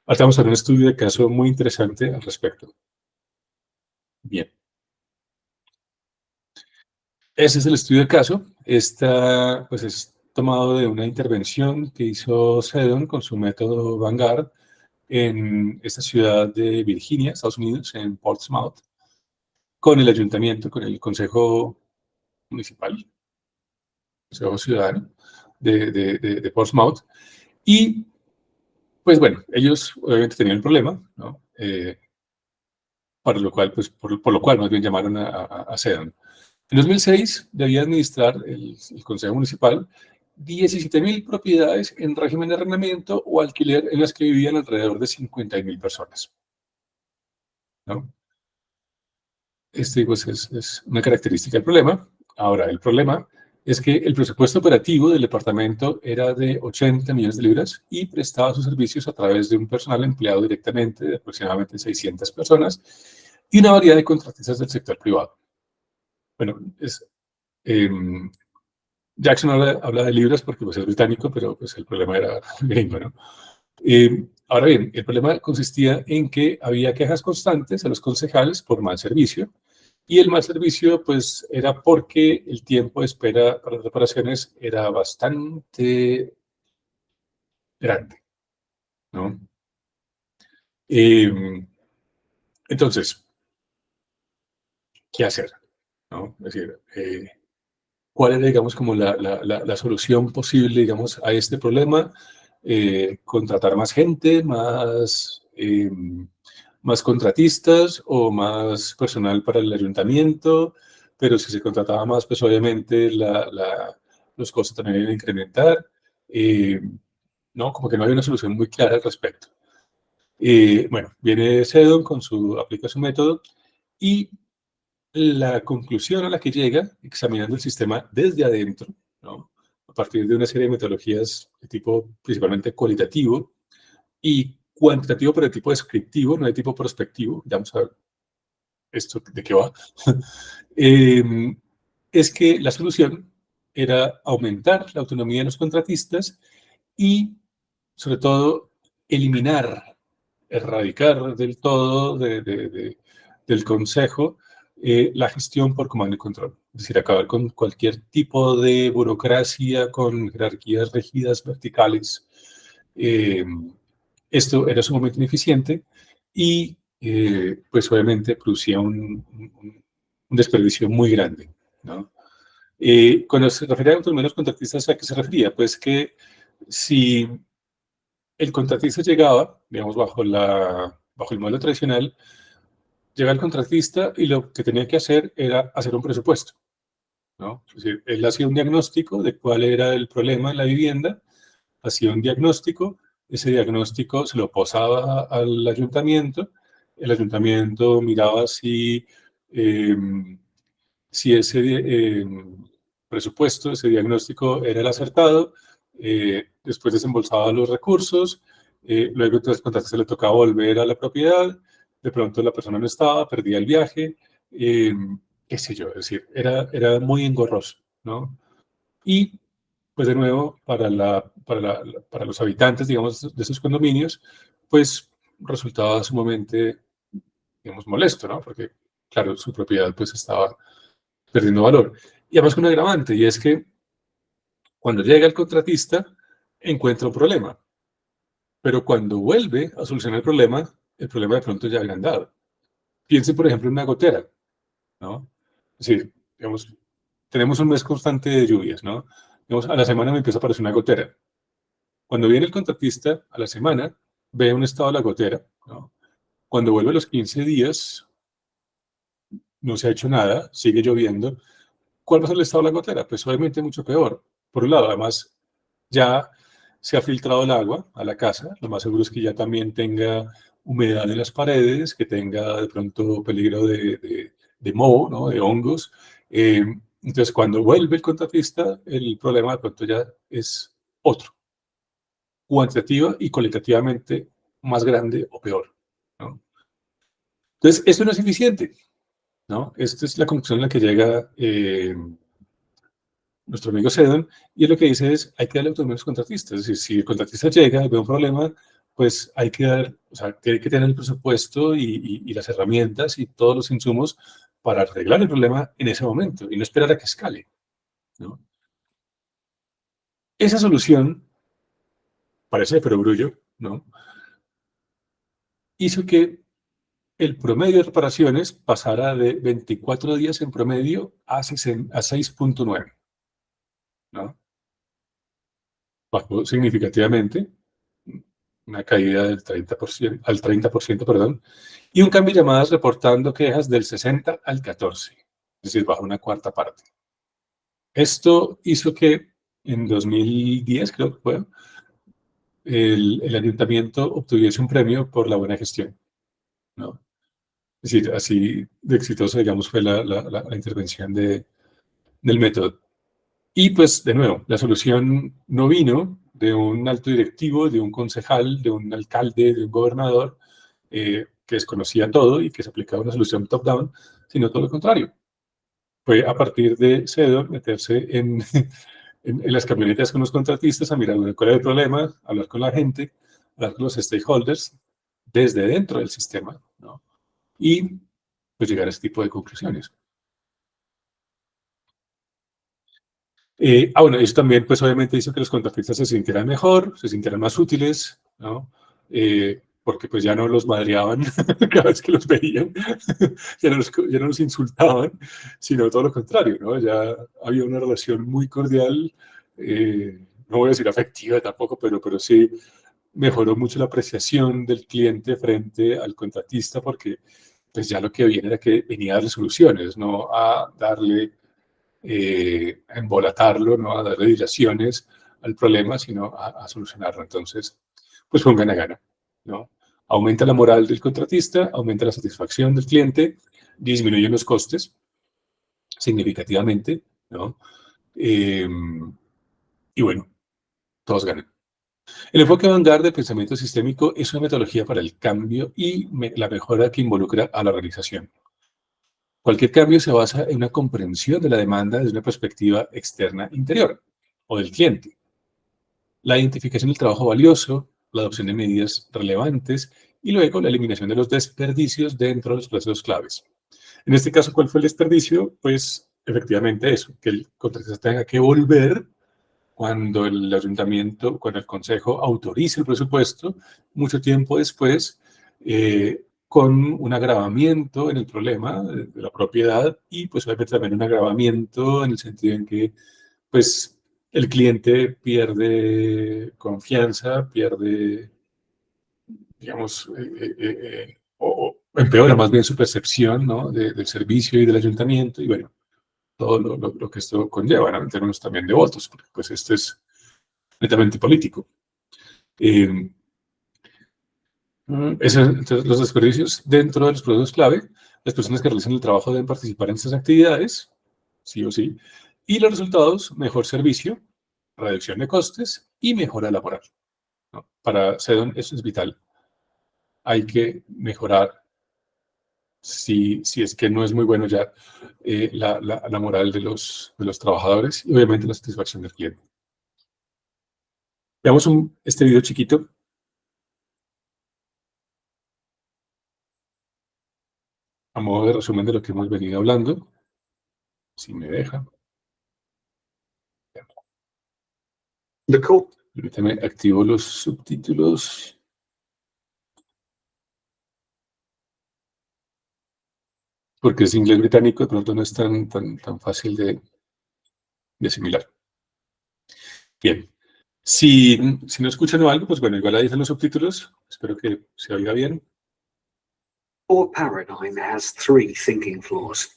Ahora vamos a ver un estudio de caso muy interesante al respecto. Bien, ese es el estudio de caso. Esta, pues, es tomado de una intervención que hizo Seddon con su método Vanguard en esta ciudad de Virginia, Estados Unidos, en Portsmouth, con el ayuntamiento, con el consejo municipal, consejo ciudadano de Portsmouth. Y, pues bueno, ellos obviamente tenían el problema, ¿no? Para lo cual, pues, por lo cual más bien llamaron a Sedan. En 2006 debía administrar el Consejo Municipal 17.000 propiedades en régimen de arrendamiento o alquiler en las que vivían alrededor de 50.000 personas, ¿no? Este, pues, es una característica del problema. Ahora, el problema es que el presupuesto operativo del departamento era de 80 millones de libras y prestaba sus servicios a través de un personal empleado directamente de aproximadamente 600 personas y una variedad de contratistas del sector privado. Bueno, em, Jackson habla de libras porque pues, es británico, pero pues, el problema era gringo, ¿no? Ahora bien, el problema consistía en que había quejas constantes a los concejales por mal servicio, y el mal servicio, pues, era porque el tiempo de espera para las reparaciones era bastante grande, ¿no? Eh, entonces, ¿qué hacer? ¿No? Es decir, ¿cuál era, digamos, como la solución posible, digamos, a este problema? Contratar más gente, más contratistas o más personal para el ayuntamiento, pero si se contrataba más, pues obviamente los costos también iban a incrementar. Eh, no, como que no hay una solución muy clara al respecto. Bueno, viene Sedon aplica su método y la conclusión a la que llega, examinando el sistema desde adentro, ¿no? A partir de una serie de metodologías de tipo principalmente cualitativo y cuantitativo, pero de tipo descriptivo, no de tipo prospectivo, ya vamos a ver esto de qué va, eh, es que la solución era aumentar la autonomía de los contratistas y, sobre todo, eliminar, erradicar del todo del Consejo la gestión por comando y control. Es decir, acabar con cualquier tipo de burocracia, con jerarquías rígidas, verticales. Eh, Esto era sumamente ineficiente y, pues, obviamente producía un desperdicio muy grande, ¿no? Cuando se refería a autonomía de los contratistas, ¿a qué se refería? Pues que si el contratista llegaba, digamos, bajo el modelo tradicional, llega el contratista y lo que tenía que hacer era hacer un presupuesto, ¿no? Es decir, él hacía un diagnóstico de cuál era el problema en la vivienda, hacía un diagnóstico, ese diagnóstico se lo pasaba al ayuntamiento, el ayuntamiento miraba eh, si ese presupuesto, ese diagnóstico era el acertado, después desembolsaba los recursos, luego entonces cuando se le tocaba volver a la propiedad, de pronto la persona no estaba, perdía el viaje, eh, qué sé yo, es decir, era muy engorroso, ¿no? Y, pues de nuevo, para los habitantes, digamos, de esos condominios, pues resultaba sumamente, digamos, molesto, ¿no? Porque, claro, su propiedad pues estaba perdiendo valor. Y además con un agravante, y es que cuando llega el contratista, encuentra un problema, pero cuando vuelve a solucionar el problema de pronto ya ha agrandado. Piense, por ejemplo, en una gotera, ¿no? Es decir, digamos, tenemos un mes constante de lluvias, ¿no? Digamos, a la semana me empieza a aparecer una gotera. Cuando viene el contratista, a la semana, ve un estado de la gotera, ¿no? Cuando vuelve a los 15 días, no se ha hecho nada, sigue lloviendo. ¿Cuál va a ser el estado de la gotera? Pues obviamente mucho peor. Por un lado, además, ya se ha filtrado el agua a la casa, lo más seguro es que ya también tenga humedad en las paredes, que tenga de pronto peligro de moho, ¿no? De hongos. Eh, entonces, cuando vuelve el contratista, el problema de pronto ya es otro, cuantitativa y cualitativamente más grande o peor, ¿no? Entonces, esto no es eficiente, ¿no? Esta es la conclusión a la que llega nuestro amigo Sedon, y lo que dice es, hay que darle autonomía a los contratistas. Es decir, si el contratista llega y ve un problema, pues hay que dar, o sea, tiene que tener el presupuesto y las herramientas y todos los insumos para arreglar el problema en ese momento y no esperar a que escale, ¿no? Esa solución, parece de perogrullo, ¿no? Hizo que el promedio de reparaciones pasara de 24 días en promedio a 6.9, ¿no? Bajó significativamente, una caída del 30%, al 30%, perdón, y un cambio de llamadas reportando quejas del 60 al 14, es decir, bajo una cuarta parte. Esto hizo que en 2010, creo que fue, el ayuntamiento obtuviese un premio por la buena gestión, ¿no? Es decir, así de exitoso, digamos, fue la intervención del método. Y pues, de nuevo, la solución no vino de un alto directivo, de un concejal, de un alcalde, de un gobernador que desconocía todo y que se aplicaba una solución top-down, sino todo lo contrario. Fue a partir de CEDO meterse en las camionetas con los contratistas a mirar cuál era el problema, hablar con la gente, hablar con los stakeholders desde dentro del sistema, ¿no? Y pues llegar a este tipo de conclusiones. Bueno, eso también, pues obviamente hizo que los contratistas se sintieran mejor, se sintieran más útiles, ¿no? Porque pues ya no los madreaban cada vez que los veían, ya no los insultaban, sino todo lo contrario, ¿no? Ya había una relación muy cordial, no voy a decir afectiva tampoco, pero sí mejoró mucho la apreciación del cliente frente al contratista, porque pues ya lo que viene era que venía a darle soluciones, no a darle a embolatarlo, ¿no? A darle dilaciones al problema, sino a solucionarlo. Entonces, pues fue un gana-gana, ¿no? Aumenta la moral del contratista, aumenta la satisfacción del cliente, disminuyen los costes significativamente, ¿no? Eh, y bueno, todos ganan. El enfoque vanguard de pensamiento sistémico es una metodología para el cambio y la mejora que involucra a la organización. Cualquier cambio se basa en una comprensión de la demanda desde una perspectiva externa interior o del cliente. La identificación del trabajo valioso, la adopción de medidas relevantes y luego la eliminación de los desperdicios dentro de los procesos claves. En este caso, ¿cuál fue el desperdicio? Pues efectivamente eso, que el contratista tenga que volver cuando el ayuntamiento, cuando el consejo autorice el presupuesto, mucho tiempo después, con un agravamiento en el problema de la propiedad y pues obviamente también un agravamiento en el sentido en que pues el cliente pierde confianza, pierde, digamos, o empeora más bien su percepción, ¿no? Del servicio y del ayuntamiento y bueno, todo lo que esto conlleva, ¿no? En términos también de votos, porque pues esto es netamente político. Eh, entonces, los desperdicios dentro de los procesos clave, las personas que realizan el trabajo deben participar en estas actividades, sí o sí, y los resultados, mejor servicio, reducción de costes y mejora laboral, ¿no? Para Sedon eso es vital. Hay que mejorar, si es que no es muy bueno ya, la moral de los trabajadores y obviamente la satisfacción del cliente. Veamos este video chiquito a modo de resumen de lo que hemos venido hablando, si me deja. Permítame, activo los subtítulos. Porque es inglés británico, de pronto no es tan fácil de asimilar. Bien. Si no escuchan algo, pues bueno, igual ahí están los subtítulos. Espero que se oiga bien. Core paradigm has three thinking flaws.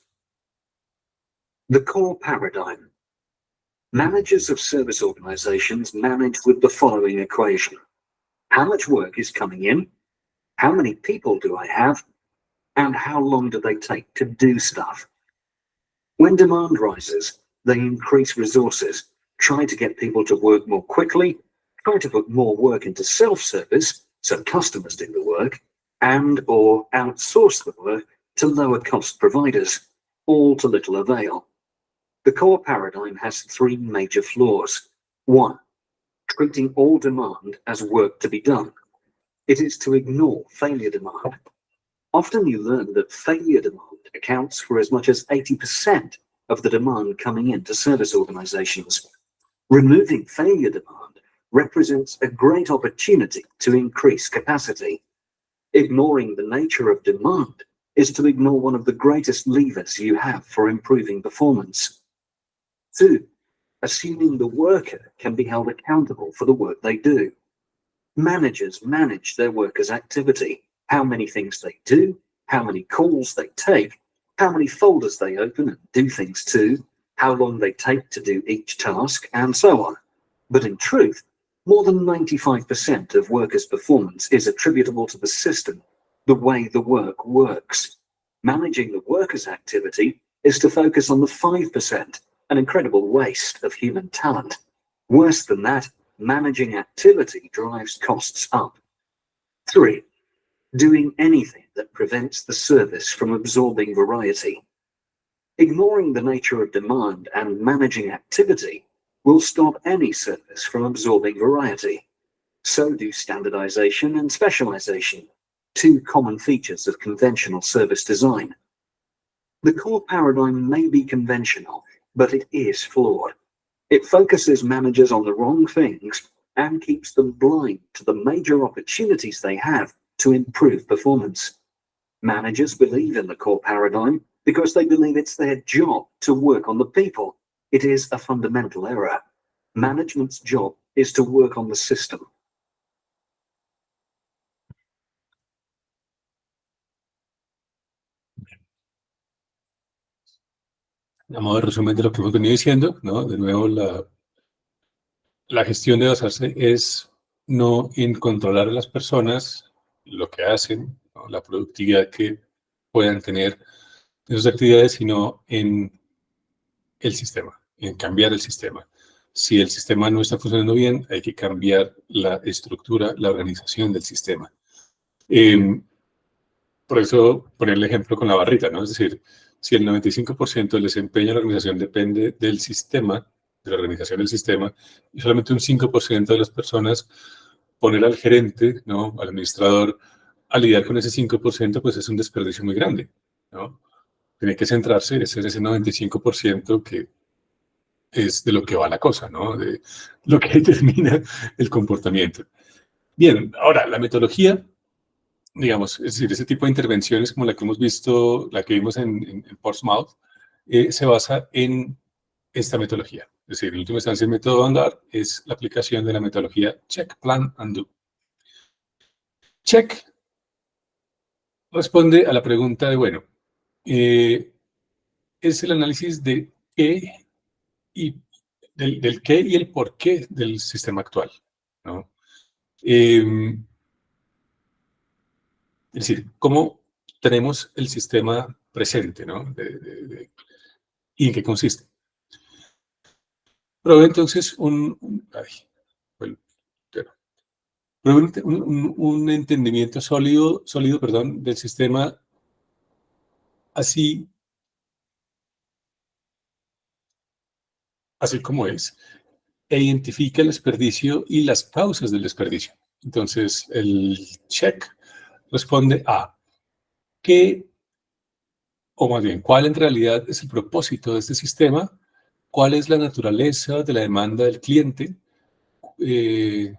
The core paradigm. Managers of service organizations manage with the following equation. How much work is coming in? How many people do I have? And how long do they take to do stuff? When demand rises, they increase resources, try to get people to work more quickly, try to put more work into self-service, so customers do the work, and or outsource the work to lower cost providers, all to little avail. The core paradigm has three major flaws. One, treating all demand as work to be done. It is to ignore failure demand. Often you learn that failure demand accounts for as much as 80% of the demand coming into service organizations. Removing failure demand represents a great opportunity to increase capacity. Ignoring the nature of demand is to ignore one of the greatest levers you have for improving performance. Two, assuming the worker can be held accountable for the work they do. Managers manage their workers' activity, how many things they do, how many calls they take, how many folders they open and do things to, how long they take to do each task, and so on. But in truth, more than 95% of workers' performance is attributable to the system, the way the work works. Managing the workers' activity is to focus on the 5% an incredible waste of human talent. Worse than that, managing activity drives costs up. 3. Doing anything that prevents the service from absorbing variety. Ignoring the nature of demand and managing activity will stop any service from absorbing variety. So do standardization and specialization, two common features of conventional service design. The core paradigm may be conventional, but it is flawed. It focuses managers on the wrong things and keeps them blind to the major opportunities they have to improve performance. Managers believe in the core paradigm because they believe it's their job to work on the people. It is a fundamental error. Management's job is to work on the system. A modo de resumen de lo que hemos venido diciendo, ¿no? De nuevo, la gestión debe basarse es no en controlar a las personas, lo que hacen, ¿no? La productividad que puedan tener en sus actividades, sino en el sistema, en cambiar el sistema. Si el sistema no está funcionando bien, hay que cambiar la estructura, la organización del sistema. Por eso poner el ejemplo con la barrita, ¿no? Es decir, si el 95% del desempeño de la organización depende del sistema, de la organización del sistema, y solamente un 5% de las personas poner al gerente, ¿no? Al administrador, a lidiar con ese 5%, pues es un desperdicio muy grande, ¿no? Tiene que centrarse en ese 95% que es de lo que va la cosa, ¿no? De lo que determina el comportamiento. Bien, ahora, la metodología, digamos, es decir, ese tipo de intervenciones como la que hemos visto, la que vimos en Portsmouth, se basa en esta metodología. Es decir, en última instancia, el método andar es la aplicación de la metodología Check, Plan, and Do. Check responde a la pregunta de, bueno, es el análisis de qué y del qué y el por qué del sistema actual, ¿no? Es decir, cómo tenemos el sistema presente, ¿no? ¿Y en qué consiste? Provee entonces un entendimiento sólido, perdón, del sistema así como es, e identifica el desperdicio y las causas del desperdicio. Entonces, el check responde a qué, o más bien, cuál en realidad es el propósito de este sistema, cuál es la naturaleza de la demanda del cliente, qué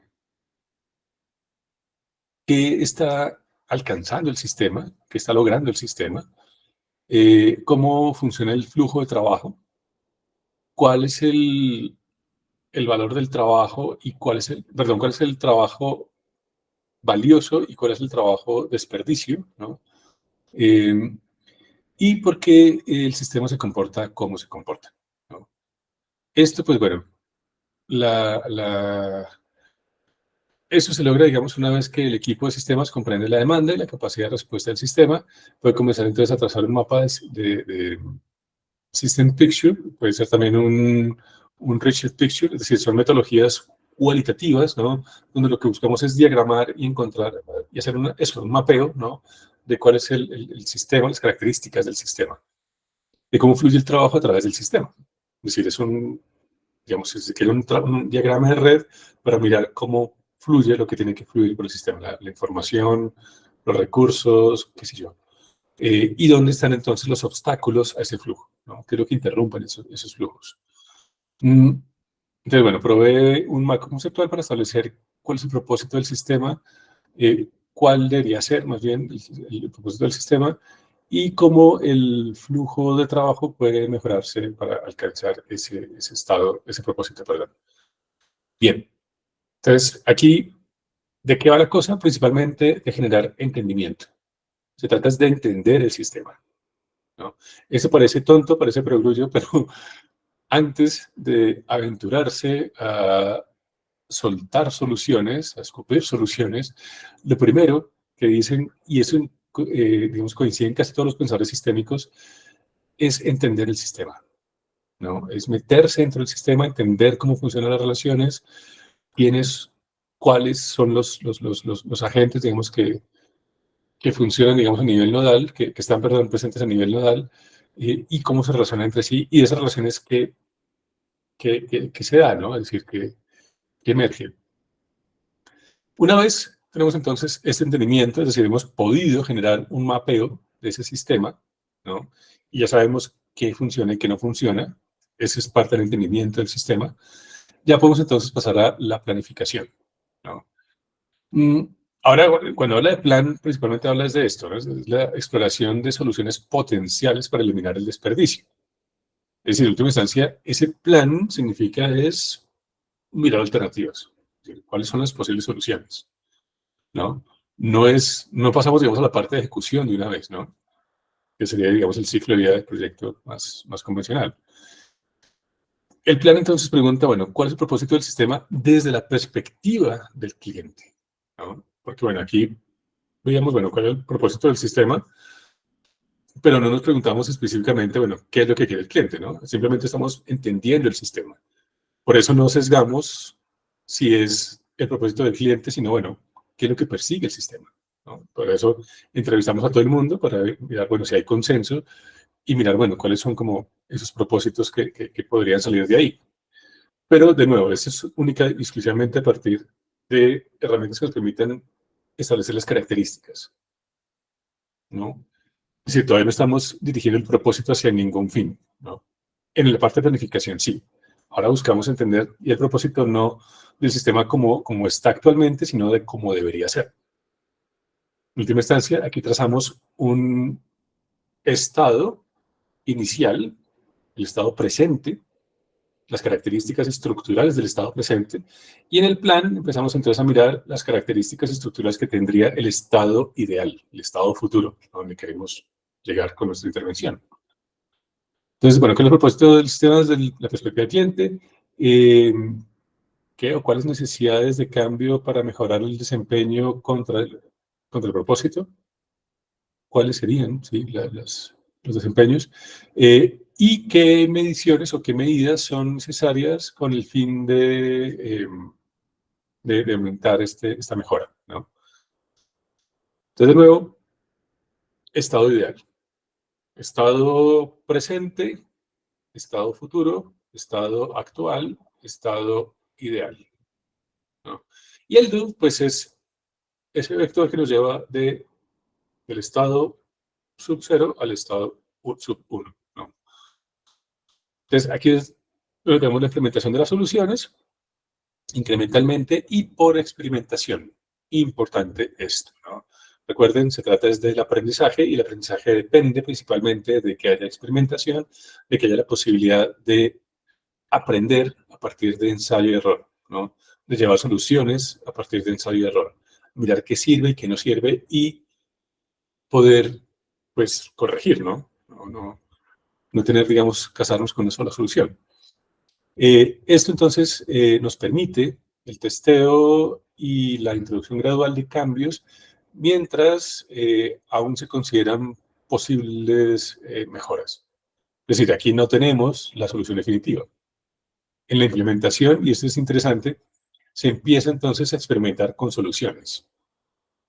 está alcanzando el sistema, qué está logrando el sistema, cómo funciona el flujo de trabajo, cuál es el valor del trabajo y cuál es el trabajo valioso y cuál es el trabajo desperdicio, ¿no? Y por qué el sistema se comporta como se comporta, ¿no? Esto, pues bueno, eso se logra, digamos, una vez que el equipo de sistemas comprende la demanda y la capacidad de respuesta del sistema, puede comenzar entonces a trazar un mapa de System Picture, puede ser también un Richard Picture, es decir, son metodologías cualitativas, ¿no? Donde lo que buscamos es diagramar y encontrar y hacer un mapeo, ¿no? De cuál es el sistema, las características del sistema, de cómo fluye el trabajo a través del sistema. Es decir, digamos, es que un diagrama de red para mirar cómo fluye lo que tiene que fluir por el sistema, la información, los recursos, qué sé yo. Y dónde están entonces los obstáculos a ese flujo, ¿no? ¿Qué es lo que interrumpen esos flujos? Entonces, bueno, provee un marco conceptual para establecer cuál es el propósito del sistema, cuál debería ser más bien el propósito del sistema y cómo el flujo de trabajo puede mejorarse para alcanzar ese estado, ese propósito, perdón. Bien, entonces aquí, ¿de qué va la cosa? Principalmente de generar entendimiento. Se trata de entender el sistema, ¿no? Eso parece tonto, parece perogrullo, pero antes de aventurarse a soltar soluciones, a escupir soluciones, lo primero que dicen, y eso digamos, coinciden casi todos los pensadores sistémicos, es entender el sistema. ¿no? Es meterse dentro del sistema, entender cómo funcionan las relaciones, cuáles son los agentes, digamos, que funcionan, digamos, a nivel nodal, que están, perdón, presentes a nivel nodal, y cómo se relacionan entre sí, y esas relaciones que se dan, ¿no? Es decir, que emergen. Una vez tenemos entonces este entendimiento, es decir, hemos podido generar un mapeo de ese sistema, ¿no? Y ya sabemos qué funciona y qué no funciona. Ese es parte del entendimiento del sistema. Ya podemos entonces pasar a la planificación, ¿no? Mm, Ahora, cuando habla de plan, principalmente habla de esto, ¿no? Es la exploración de soluciones potenciales para eliminar el desperdicio. Es decir, en última instancia, ese plan significa es mirar alternativas. Es decir, ¿cuáles son las posibles soluciones? ¿No? No pasamos, digamos, a la parte de ejecución de una vez, ¿no? Que sería, digamos, el ciclo de vida del proyecto más convencional. El plan entonces pregunta, bueno, ¿cuál es el propósito del sistema desde la perspectiva del cliente? ¿No? Porque, bueno, aquí veíamos, bueno, cuál es el propósito del sistema, pero no nos preguntamos específicamente, bueno, ¿qué es lo que quiere el cliente? ¿No? Simplemente estamos entendiendo el sistema. Por eso no sesgamos si es el propósito del cliente, sino, bueno, ¿qué es lo que persigue el sistema? ¿No? Por eso entrevistamos a todo el mundo para mirar, bueno, si hay consenso y mirar, bueno, cuáles son como esos propósitos que podrían salir de ahí. Pero, de nuevo, eso es única y exclusivamente a partir de herramientas que nos permitan establecer las características, ¿no? Es decir, todavía no estamos dirigiendo el propósito hacia ningún fin, ¿no? En la parte de planificación, sí. Ahora buscamos entender, y el propósito no del sistema como está actualmente, sino de cómo debería ser. En última instancia, aquí trazamos un estado inicial, el estado presente, las características estructurales del estado presente, y en el plan empezamos entonces a mirar las características estructurales que tendría el estado ideal, el estado futuro, a donde queremos llegar con nuestra intervención. Entonces, bueno, ¿cuál es el propósito del sistema desde la perspectiva del cliente? ¿Qué o cuáles necesidades de cambio para mejorar el desempeño contra el propósito? ¿Cuáles serían, sí, los desempeños? ¿Y qué mediciones o qué medidas son necesarias con el fin de aumentar esta mejora, ¿no? Entonces, de nuevo, estado ideal. Estado presente, estado futuro, estado actual, estado ideal, ¿no? Y el do, pues es ese vector que nos lleva del estado sub 0 al estado sub 1, ¿no? Entonces, aquí es donde tenemos la implementación de las soluciones, incrementalmente y por experimentación. Importante esto, ¿no? Recuerden, se trata desde el aprendizaje y el aprendizaje depende principalmente de que haya experimentación, de que haya la posibilidad de aprender a partir de ensayo y error, ¿no? De llevar soluciones a partir de ensayo y error. Mirar qué sirve y qué no sirve y poder, pues, corregir, ¿no? No tener, digamos, casarnos con una sola solución. Esto entonces nos permite el testeo y la introducción gradual de cambios mientras aún se consideran posibles mejoras. Es decir, aquí no tenemos la solución definitiva. En la implementación, y esto es interesante, se empieza entonces a experimentar con soluciones,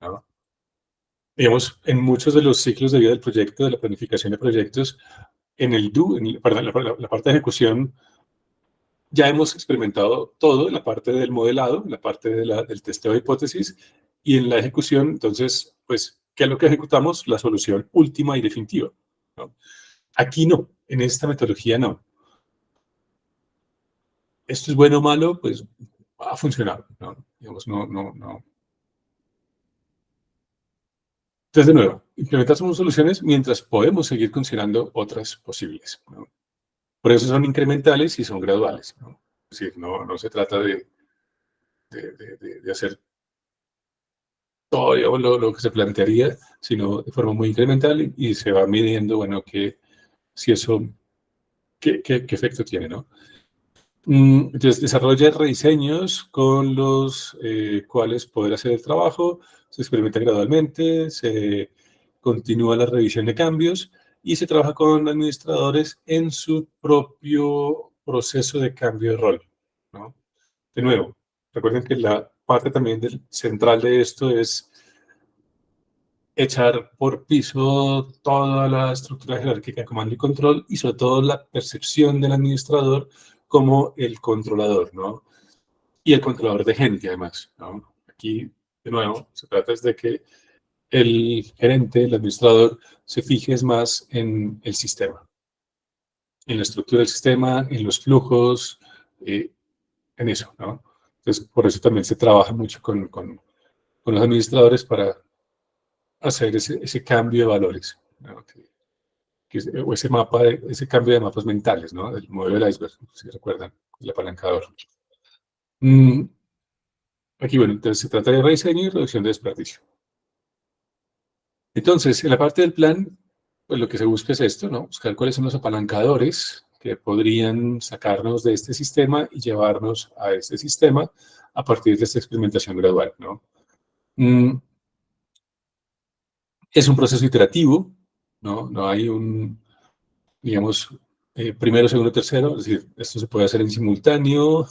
¿no? Digamos, en muchos de los ciclos de vida del proyecto, de la planificación de proyectos, en el do, perdón, la parte de ejecución, ya hemos experimentado todo en la parte del modelado, en la parte del testeo de hipótesis, y en la ejecución, entonces, pues, ¿qué es lo que ejecutamos? La solución última y definitiva, ¿no? Aquí no, en esta metodología no. Esto es bueno o malo, pues ha funcionado, ¿no? Digamos, no. Entonces, de nuevo, implementar soluciones mientras podemos seguir considerando otras posibles, ¿no? Por eso son incrementales y son graduales, ¿no? Es decir, no se trata de hacer todo digamos, lo que se plantearía, sino de forma muy incremental y se va midiendo, bueno, si eso, qué efecto tiene, ¿no? Entonces, desarrolla rediseños con los cuales poder hacer el trabajo, se experimenta gradualmente, se continúa la revisión de cambios y se trabaja con administradores en su propio proceso de cambio de rol, ¿no? De nuevo, recuerden que la parte también central de esto es echar por piso toda la estructura jerárquica de comando y control y sobre todo la percepción del administrador como el controlador, ¿no? Y el controlador de gente, además, ¿no? Aquí, de nuevo, se trata de que el gerente, el administrador, se fije más en el sistema, en la estructura del sistema, en los flujos, en eso, ¿no? Entonces, por eso también se trabaja mucho con los administradores para hacer ese cambio de valores, ¿no? O ese mapa, ese cambio de mapas mentales, ¿no? El modelo del iceberg, si recuerdan, el apalancador. Aquí, bueno, entonces se trata de rediseño y reducción de desperdicio. Entonces, en la parte del plan, pues lo que se busca es esto, ¿no? Buscar cuáles son los apalancadores que podrían sacarnos de este sistema y llevarnos a este sistema a partir de esta experimentación gradual, ¿no? Es un proceso iterativo, ¿no? No hay un, digamos, primero, segundo, tercero, es decir, esto se puede hacer en simultáneo.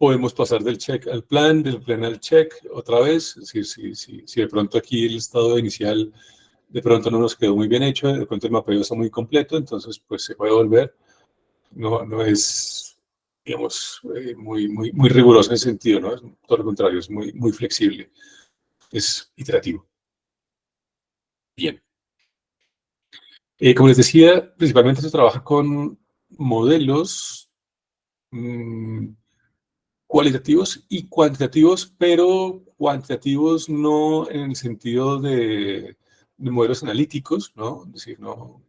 Podemos pasar del check al plan, del plan al check otra vez. Es decir, si de pronto aquí el estado inicial de pronto no nos quedó muy bien hecho, de pronto el mapeo está muy completo, entonces pues se puede volver. No es, digamos, muy riguroso en ese sentido, ¿no? Es todo lo contrario, es muy flexible, es iterativo. Bien. Como les decía, principalmente se trabaja con modelos cualitativos y cuantitativos, pero cuantitativos no en el sentido de modelos analíticos, ¿no? Es decir, no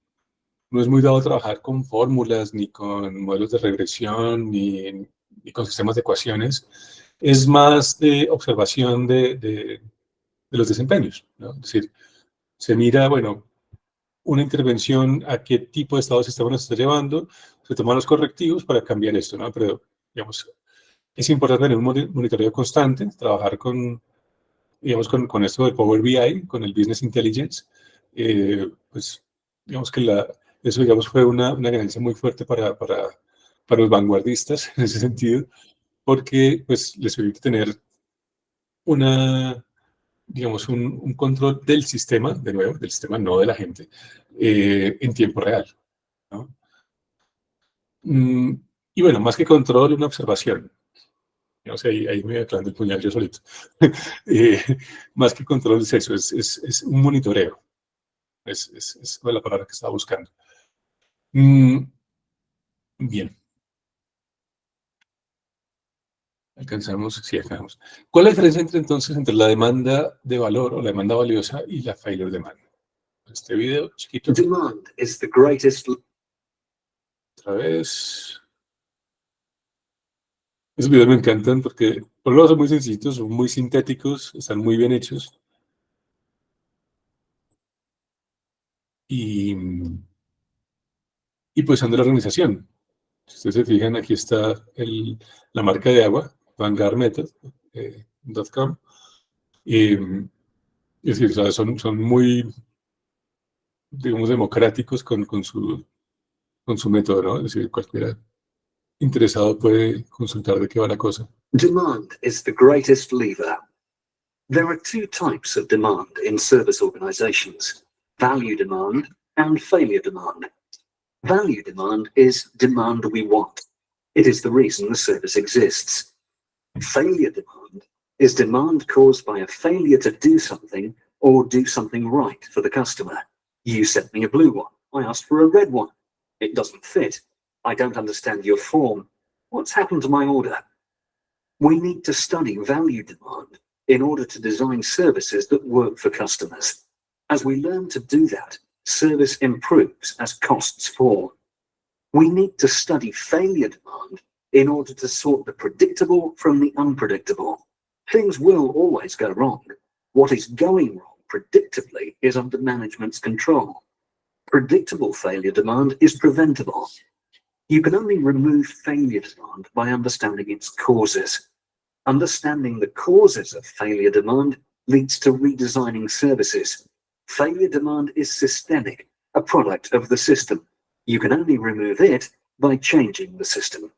es muy dado a trabajar con fórmulas, ni con modelos de regresión, ni con sistemas de ecuaciones. Es más de observación de los desempeños, ¿no? Es decir, se mira, bueno, una intervención a qué tipo de estado de sistema nos está llevando, se toman los correctivos para cambiar esto, ¿no? Pero, digamos, es importante tener un monitoreo constante, trabajar digamos, con esto del Power BI, con el Business Intelligence, pues, digamos que eso, digamos, fue una ganancia muy fuerte para los vanguardistas en ese sentido, porque, pues, les permite tener digamos, un control del sistema, de nuevo, del sistema, no de la gente, en tiempo real, ¿no? Y bueno, más que control, una observación. O sea, ahí me voy aclarando el puñal yo solito. Eh, Más que control es eso, es un monitoreo. Es la palabra que estaba buscando. Bien. Alcanzamos, sí, alcanzamos. ¿Cuál es la diferencia entonces entre la demanda de valor o la demanda valiosa y la failure demand? Este video chiquito. Demand is the greatest. Otra vez. Esos videos me encantan porque por un lado son muy sencillitos, son muy sintéticos, están muy bien hechos. Y pues son de la organización. Si ustedes se fijan, aquí está la marca de agua, vanguardmethod.com. Es decir, o sea, son muy, digamos, democráticos con su método, ¿no? Es decir, cualquiera interesado puede consultar de qué va la cosa. Demand is the greatest lever. There are two types of demand in service organizations: value demand and failure demand. Value demand is demand we want. It is the reason the service exists. Failure demand is demand caused by a failure to do something or do something right for the customer. You sent me a blue one. I asked for a red one. It doesn't fit. I don't understand your form. What's happened to my order? We need to study value demand in order to design services that work for customers. As we learn to do that, service improves as costs fall. We need to study failure demand in order to sort the predictable from the unpredictable. Things will always go wrong. What is going wrong predictably is under management's control. Predictable failure demand is preventable. You can only remove failure demand by understanding its causes. Understanding the causes of failure demand leads to redesigning services. Failure demand is systemic, a product of the system. You can only remove it by changing the system.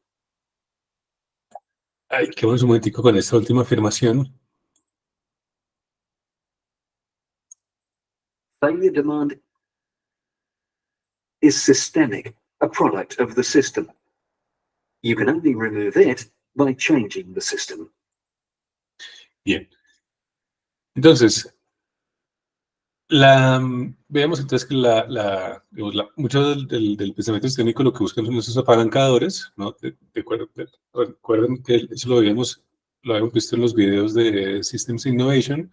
Ay, quedémonos un momentico con esta última afirmación. Failure demand is systemic, a product of the system. You can only remove it by changing the system. Bien. Entonces, veamos entonces que mucho del pensamiento sistémico lo que buscan son esos apalancadores, ¿no? Recuerden que eso lo habíamos visto en los videos de Systems Innovation,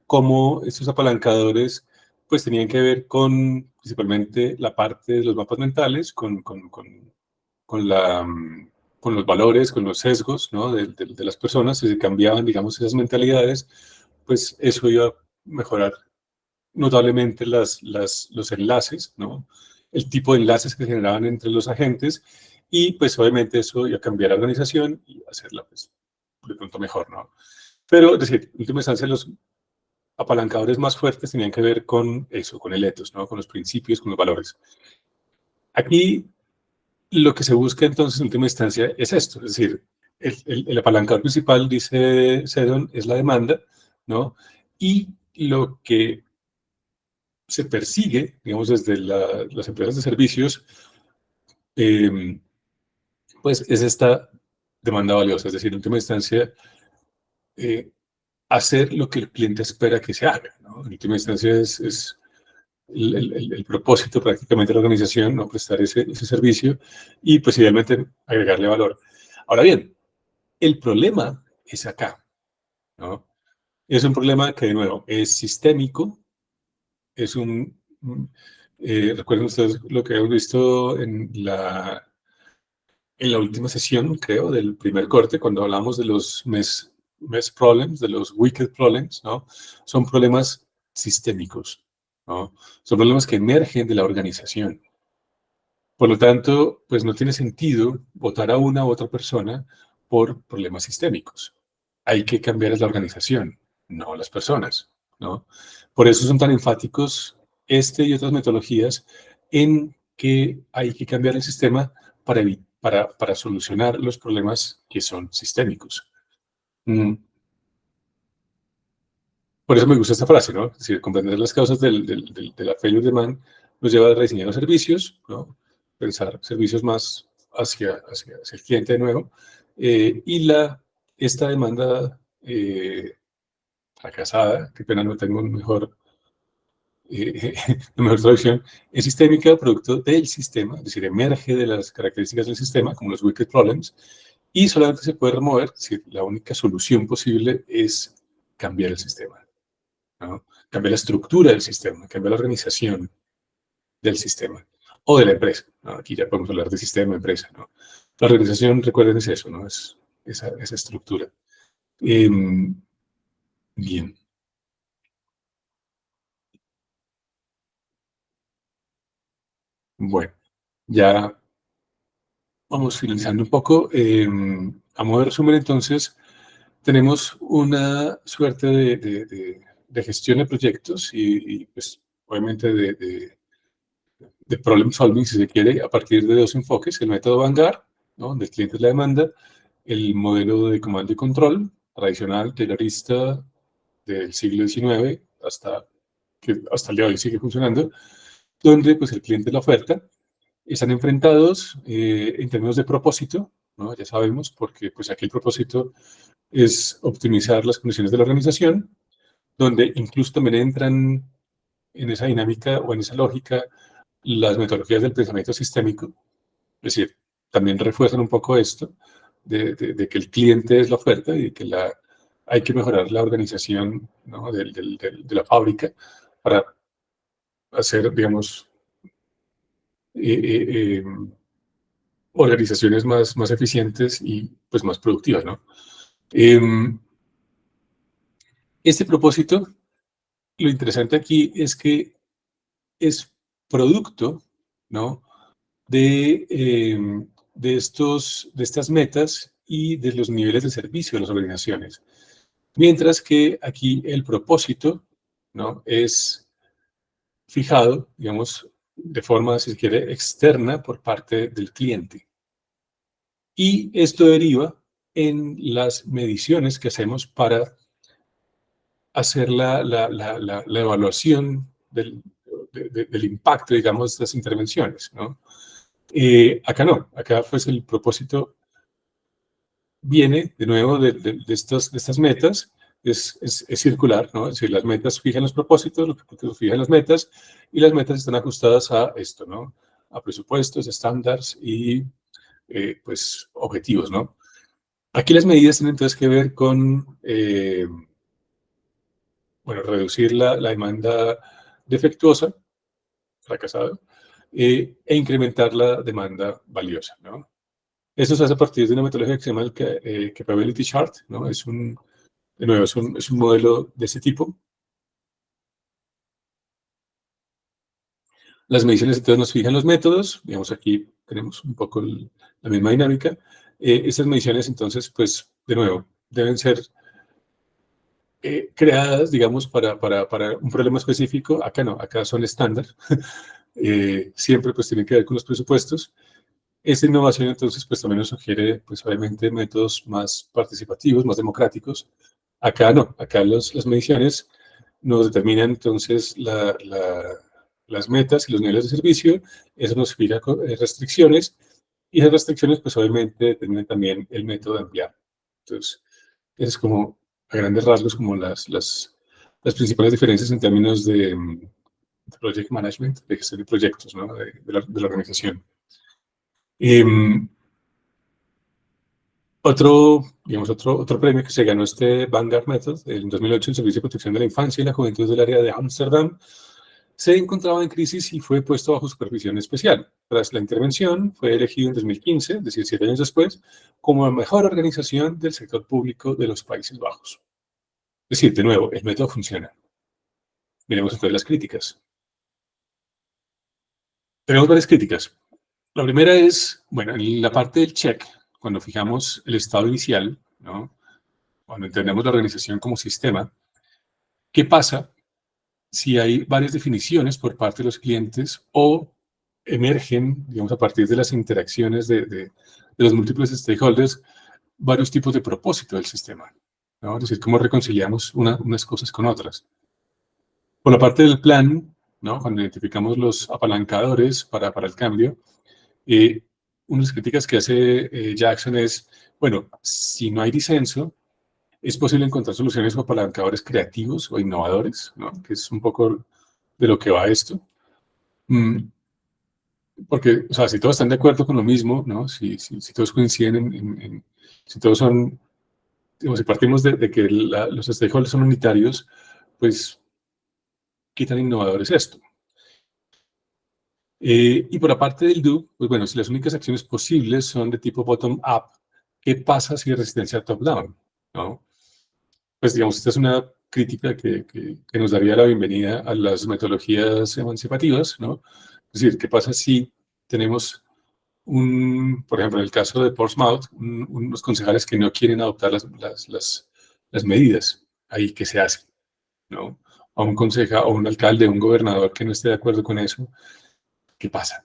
cómo estos apalancadores pues tenían que ver con principalmente la parte de los mapas mentales, con los valores, con los sesgos, ¿no? de las personas. Si se cambiaban, digamos, esas mentalidades, pues eso iba a mejorar notablemente los enlaces, ¿no? El tipo de enlaces que se generaban entre los agentes, y pues obviamente eso iba a cambiar la organización y hacerla pues de pronto mejor, ¿no? Pero, es decir, en última instancia, los apalancadores más fuertes tenían que ver con eso, con el ethos, ¿no? Con los principios, con los valores. Aquí lo que se busca entonces en última instancia es esto, es decir, el apalancador principal, dice Seddon, es la demanda, ¿no? Y lo que se persigue, digamos, desde las empresas de servicios, pues es esta demanda valiosa, es decir, en última instancia, hacer lo que el cliente espera que se haga, ¿no? En última instancia es el propósito prácticamente de la organización, ¿no? Prestar ese servicio y pues idealmente agregarle valor. Ahora bien, el problema es acá, ¿no? Es un problema que, de nuevo, es sistémico, es recuerden ustedes lo que hemos visto en la última sesión, creo, del primer corte, cuando hablamos de los mess problems, de los wicked problems, ¿no? Son problemas sistémicos, ¿no? Son problemas que emergen de la organización. Por lo tanto, pues no tiene sentido votar a una u otra persona por problemas sistémicos. Hay que cambiar la organización, no las personas, ¿no? Por eso son tan enfáticos y otras metodologías en que hay que cambiar el sistema para solucionar los problemas que son sistémicos. Por eso me gusta esta frase, ¿no? Es decir, comprender las causas de la failure demand nos lleva a rediseñar los servicios, ¿no? Pensar servicios más hacia el cliente de nuevo. Y esta demanda fracasada, qué pena no tengo una mejor traducción, es sistémica, producto del sistema, es decir, emerge de las características del sistema, como los wicked problems, y solamente se puede remover si la única solución posible es cambiar el sistema, ¿no? Cambiar la estructura del sistema, cambiar la organización del sistema o de la empresa, ¿no? Aquí ya podemos hablar de sistema, empresa, ¿no? La organización, recuerden, es eso, ¿no? Es esa estructura. Bien. Bueno, ya vamos finalizando un poco. A modo de resumen, entonces, tenemos una suerte de gestión de proyectos y pues, obviamente de problem solving, si se quiere, a partir de dos enfoques: el método Vanguard, ¿no? Donde el cliente es la demanda; el modelo de comando y control tradicional, taylorista, del siglo XIX hasta el día de hoy sigue funcionando, donde pues el cliente es la oferta. Están enfrentados en términos de propósito, ¿no? Ya sabemos, porque pues aquí el propósito es optimizar las condiciones de la organización, donde incluso también entran en esa dinámica o en esa lógica las metodologías del pensamiento sistémico. Es decir, también refuerzan un poco esto de que el cliente es la oferta y de que hay que mejorar la organización, ¿no? de la fábrica para hacer, digamos, organizaciones más eficientes y pues más productivas, ¿no? Este propósito, lo interesante aquí es que es producto, ¿no? de estas metas y de los niveles de servicio de las organizaciones. Mientras que aquí el propósito, ¿no? Es fijado, digamos, de forma, si se quiere, externa por parte del cliente. Y esto deriva en las mediciones que hacemos para hacer la evaluación del impacto, digamos, de estas intervenciones, ¿no? Acá no, acá pues el propósito viene de nuevo de estas metas, es circular, ¿no? Es decir, las metas fijan los propósitos, los propósitos fijan las metas, y las metas están ajustadas a esto, ¿no? A presupuestos, estándares y pues objetivos, ¿no? Aquí las medidas tienen entonces que ver con, bueno, reducir la demanda defectuosa, fracasada, e incrementar la demanda valiosa, ¿no? Eso se hace a partir de una metodología que se llama el Capability Chart, ¿no? De nuevo, es un modelo de ese tipo. Las mediciones entonces nos fijan los métodos, digamos aquí tenemos un poco la misma dinámica. Estas mediciones entonces, pues, de nuevo, deben ser creadas, digamos, para un problema específico. Acá no, acá son estándar. Siempre pues tienen que ver con los presupuestos. Esta innovación entonces pues también nos sugiere pues obviamente métodos más participativos, más democráticos. Acá no, acá las mediciones nos determinan entonces las metas y los niveles de servicio, eso nos fija restricciones y esas restricciones pues obviamente determinan también el método de emplear. Entonces, eso es como a grandes rasgos como las principales diferencias en términos de project management, de gestión de proyectos, ¿no? de la organización. Otro premio que se ganó este Vanguard Method en 2008, el Servicio de Protección de la Infancia y la Juventud del área de Ámsterdam, se encontraba en crisis y fue puesto bajo supervisión especial. Tras la intervención, fue elegido en 2015, es decir, 7 años después, como la mejor organización del sector público de los Países Bajos. Es decir, de nuevo, el método funciona. Miremos entonces las críticas. Tenemos varias críticas. La primera es, bueno, en la parte del check, cuando fijamos el estado inicial, ¿no? Cuando entendemos la organización como sistema, ¿qué pasa si hay varias definiciones por parte de los clientes o emergen, digamos, a partir de las interacciones de los múltiples stakeholders, varios tipos de propósito del sistema, ¿no? Es decir, cómo reconciliamos unas cosas con otras? Por la parte del plan, ¿no? Cuando identificamos los apalancadores para el cambio, una de las críticas que hace Jackson es, bueno, si no hay disenso, es posible encontrar soluciones o apalancadores creativos o innovadores, ¿no? Que es un poco de lo que va esto. Porque, o sea, si todos están de acuerdo con lo mismo, ¿no? Si todos coinciden si todos son, digamos, si partimos de que los stakeholders son unitarios, pues, ¿qué tan innovador es esto? Y por la parte del do, pues bueno, si las únicas acciones posibles son de tipo bottom-up, ¿qué pasa si hay resistencia top-down? ¿No? Pues digamos, esta es una crítica que nos daría la bienvenida a las metodologías emancipativas, ¿no? Es decir, ¿qué pasa si tenemos por ejemplo, en el caso de Portsmouth, unos concejales que no quieren adoptar las medidas? Ahí, ¿qué se hace? ¿No? O un concejal, o un alcalde, un gobernador que no esté de acuerdo con eso, ¿qué pasa?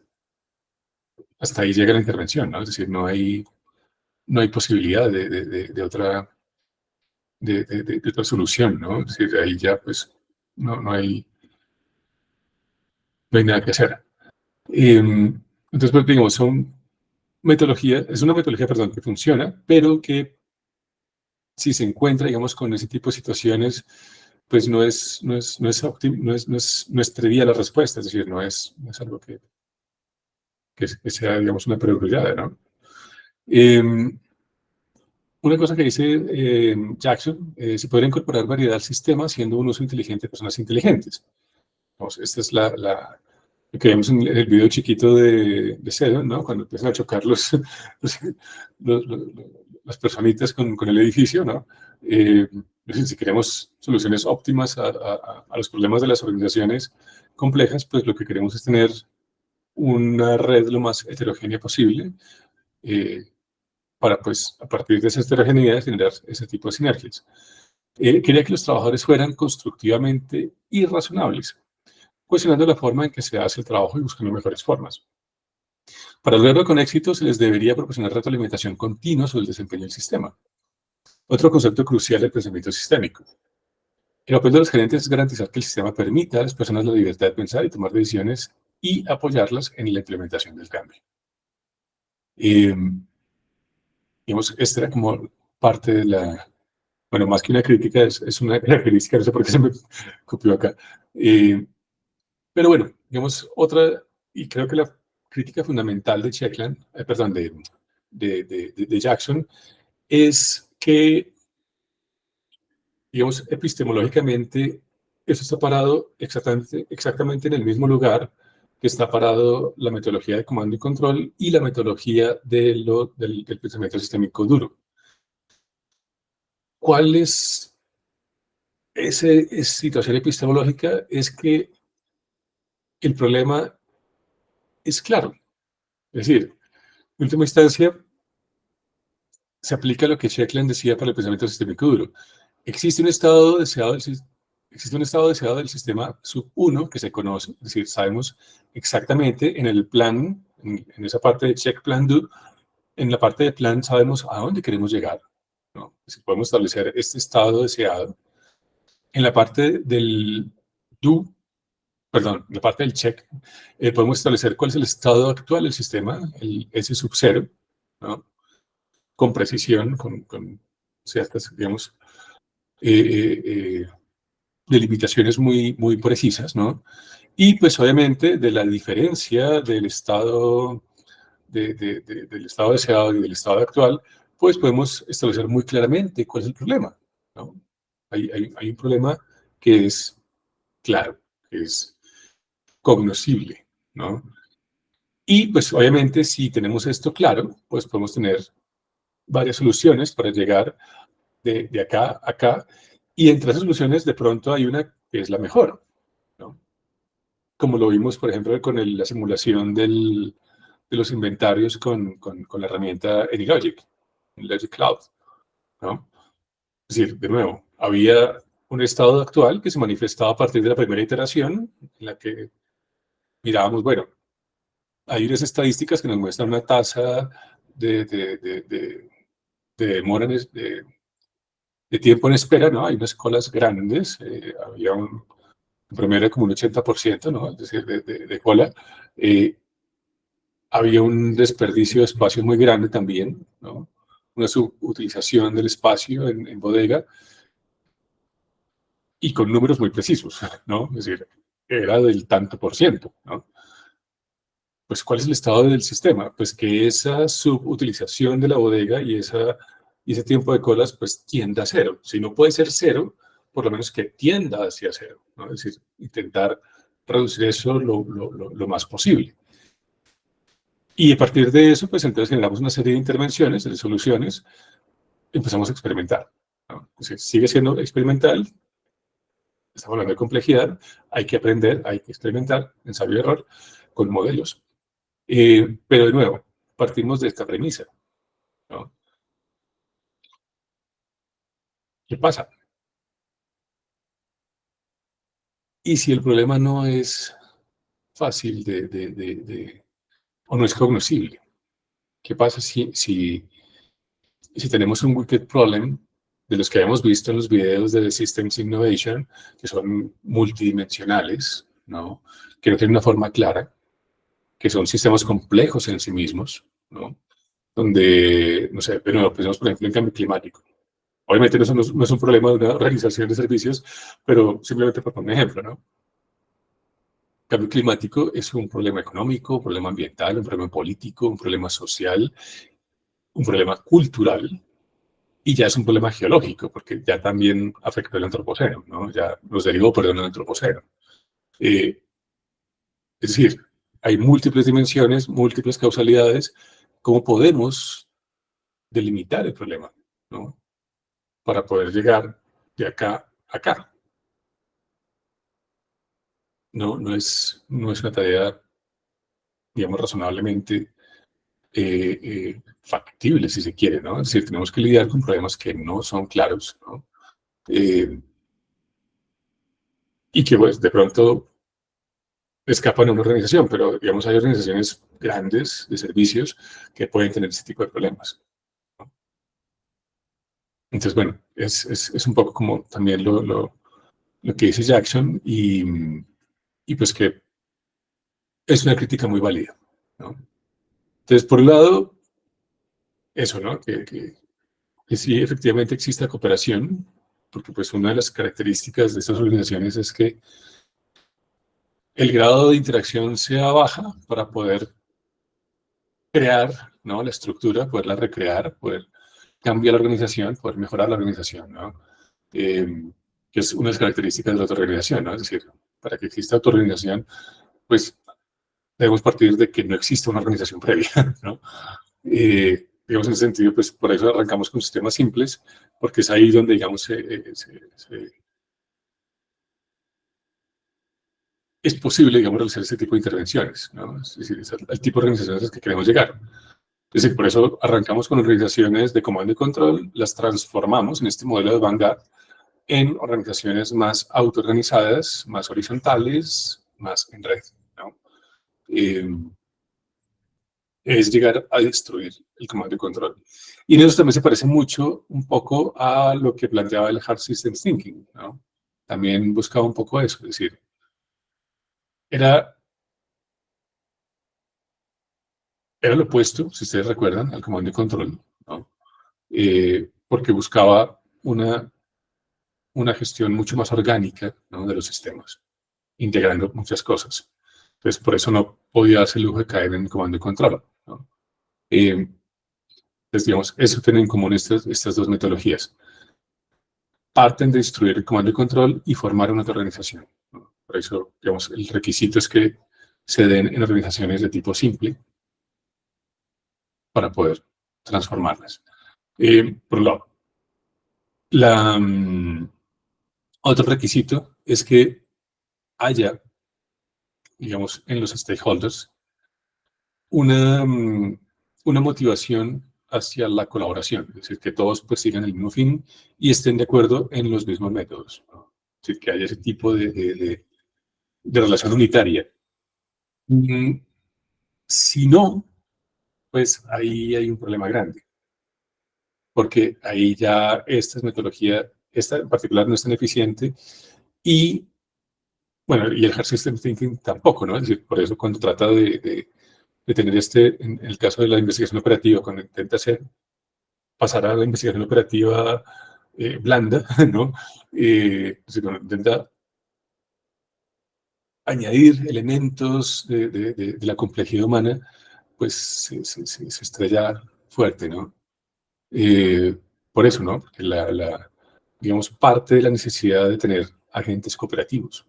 Hasta ahí llega la intervención, ¿no? Es decir, no hay posibilidad de otra solución, ¿no? Es decir, ahí ya, pues, no hay nada que hacer. Entonces, pues, digamos, es una metodología, perdón, que funciona, pero que si se encuentra, digamos, con ese tipo de situaciones, pues no es trivial la respuesta, es decir, no es algo que sea, digamos, una prioridad, ¿no? Una cosa que dice Jackson, se podría incorporar variedad al sistema haciendo un uso inteligente de personas inteligentes. Vamos, esta es lo que vemos en el video chiquito de Seddon, ¿no? Cuando empiezan a chocar las personitas con el edificio, ¿no? Si queremos soluciones óptimas a los problemas de las organizaciones complejas, pues lo que queremos es tener una red lo más heterogénea posible, para, pues, a partir de esa heterogeneidad generar ese tipo de sinergias. Quería que los trabajadores fueran constructivamente irrazonables. cuestionando la forma en que se hace el trabajo y buscando mejores formas. Para lograrlo con éxito, se les debería proporcionar retroalimentación continua sobre el desempeño del sistema. Otro concepto crucial del pensamiento sistémico. El papel de los gerentes es garantizar que el sistema permita a las personas la libertad de pensar y tomar decisiones y apoyarlas en la implementación del cambio. Digamos, esta era como parte de la, bueno, más que una crítica, es una característica, no sé por qué se me copió acá. Pero bueno, digamos, otra, y creo que la crítica fundamental de Checkland, perdón, de Jackson, es que, digamos, epistemológicamente, eso está parado exactamente en el mismo lugar que está parado la metodología de comando y control y la metodología del pensamiento sistémico duro. ¿Cuál es esa situación epistemológica? Es que el problema es claro. Es decir, en última instancia, se aplica lo que Checkland decía para el pensamiento sistémico duro. Existe un estado deseado del sistema sub 1 que se conoce, es decir, sabemos exactamente en el plan, en esa parte de check plan do, en la parte de plan sabemos a dónde queremos llegar, ¿no? Si podemos establecer este estado deseado. En la parte del do, perdón, en la parte del check, podemos establecer cuál es el estado actual del sistema, el S sub 0, ¿no? Con precisión, con ciertas, digamos, delimitaciones muy precisas, ¿no? Y pues obviamente de la diferencia del estado, del estado deseado y del estado actual, pues podemos establecer muy claramente cuál es el problema, ¿no? Hay un problema que es claro, que es cognoscible, ¿no? Y pues obviamente si tenemos esto claro, pues podemos tener varias soluciones para llegar de acá a acá, y entre esas soluciones de pronto hay una que es la mejor, ¿no? Como lo vimos, por ejemplo, con la simulación de los inventarios con la herramienta AnyLogic, Logic Cloud, ¿no? Es decir, de nuevo, había un estado actual que se manifestaba a partir de la primera iteración, en la que mirábamos, bueno, hay unas estadísticas que nos muestran una tasa de demora, de tiempo en espera, ¿no? Hay unas colas grandes, había un promedio de como un 80%, ¿no? Es decir, de cola. Había un desperdicio de espacio muy grande también, ¿no? Una subutilización del espacio en bodega y con números muy precisos, ¿no? Es decir, era del tanto por ciento, ¿no? Pues, ¿cuál es el estado del sistema? Pues que esa subutilización de la bodega y ese tiempo de colas, pues tienda a cero. Si no puede ser cero, por lo menos que tienda hacia cero, ¿no? Es decir, intentar reducir eso lo más posible. Y a partir de eso, pues entonces generamos una serie de intervenciones, de soluciones, empezamos a experimentar, ¿no? Entonces, sigue siendo experimental, estamos hablando de complejidad, hay que aprender, hay que experimentar, ensayo y error, con modelos. Pero de nuevo, partimos de esta premisa, ¿no? ¿Qué pasa? Y si el problema no es fácil o no es cognoscible, ¿qué pasa si tenemos un wicked problem de los que hemos visto en los videos de Systems Innovation, que son multidimensionales, ¿no? Que no tienen una forma clara, que son sistemas complejos en sí mismos, ¿no? Donde, no sé, pero pensemos por ejemplo en cambio climático. Obviamente no es un problema de una organización de servicios, pero simplemente por poner un ejemplo, ¿no? El cambio climático es un problema económico, un problema ambiental, un problema político, un problema social, un problema cultural, y ya es un problema geológico, porque ya también afectó el antropoceno, ¿no? Ya nos derivó, perdón, el antropoceno. Eh, es decir, hay múltiples dimensiones, múltiples causalidades. ¿Cómo podemos delimitar el problema, ¿no? Para poder llegar de acá a acá. No es una tarea, digamos, razonablemente factible, si se quiere, ¿no? Es decir, tenemos que lidiar con problemas que no son claros, ¿no? Y que, pues, de pronto escapan a una organización, pero digamos hay organizaciones grandes de servicios que pueden tener ese tipo de problemas, ¿no? Entonces, bueno, es un poco como también lo que dice Jackson y pues que es una crítica muy válida, ¿no? Entonces, por un lado, eso, ¿no? Que sí, efectivamente exista cooperación, porque pues una de las características de estas organizaciones es que el grado de interacción sea baja para poder crear, ¿no? La estructura, poderla recrear, poder cambiar la organización, poder mejorar la organización, ¿no? Eh, que es una de las características de la autorregulación, ¿no? Es decir, para que exista autorregulación, pues debemos partir de que no existe una organización previa, ¿no? Digamos, en ese sentido, pues por eso arrancamos con sistemas simples, porque es ahí donde, digamos, es posible, digamos, realizar este tipo de intervenciones, ¿no? Es decir, es el tipo de organizaciones a las que queremos llegar. Es decir, por eso arrancamos con organizaciones de comando y control, las transformamos en este modelo de Vanguard en organizaciones más autoorganizadas, más horizontales, más en red, ¿no? Eh, es llegar a destruir el comando y control. Y en eso también se parece mucho, un poco a lo que planteaba el Hard Systems Thinking, ¿no? También buscaba un poco eso, es decir, era, era lo opuesto, si ustedes recuerdan, al comando y control, ¿no? Porque buscaba una gestión mucho más orgánica, ¿no? De los sistemas, integrando muchas cosas. Entonces, por eso no podía darse el lujo de caer en comando y control, ¿no? Entonces, digamos, eso tienen en común estas dos metodologías. Parten de destruir el comando y control y formar una organización, ¿no? Por eso, digamos, el requisito es que se den en organizaciones de tipo simple para poder transformarlas. Por un lado, la, otro requisito es que haya, digamos, en los stakeholders una, una motivación hacia la colaboración, es decir, que todos persigan el mismo fin y estén de acuerdo en los mismos métodos, ¿no? Es decir, que haya ese tipo de relación unitaria. Mm, Si no, pues ahí hay un problema grande, porque ahí ya esta metodología, esta en particular no es tan eficiente y, bueno, y el Hard System Thinking tampoco, ¿no? Es decir, por eso cuando trata de tener en el caso de la investigación operativa, cuando intenta pasar a la investigación operativa blanda, ¿no? Pues, cuando intenta añadir elementos de la complejidad humana, pues se estrella fuerte, ¿no? Eh, por eso, ¿no? Porque digamos, parte de la necesidad de tener agentes cooperativos.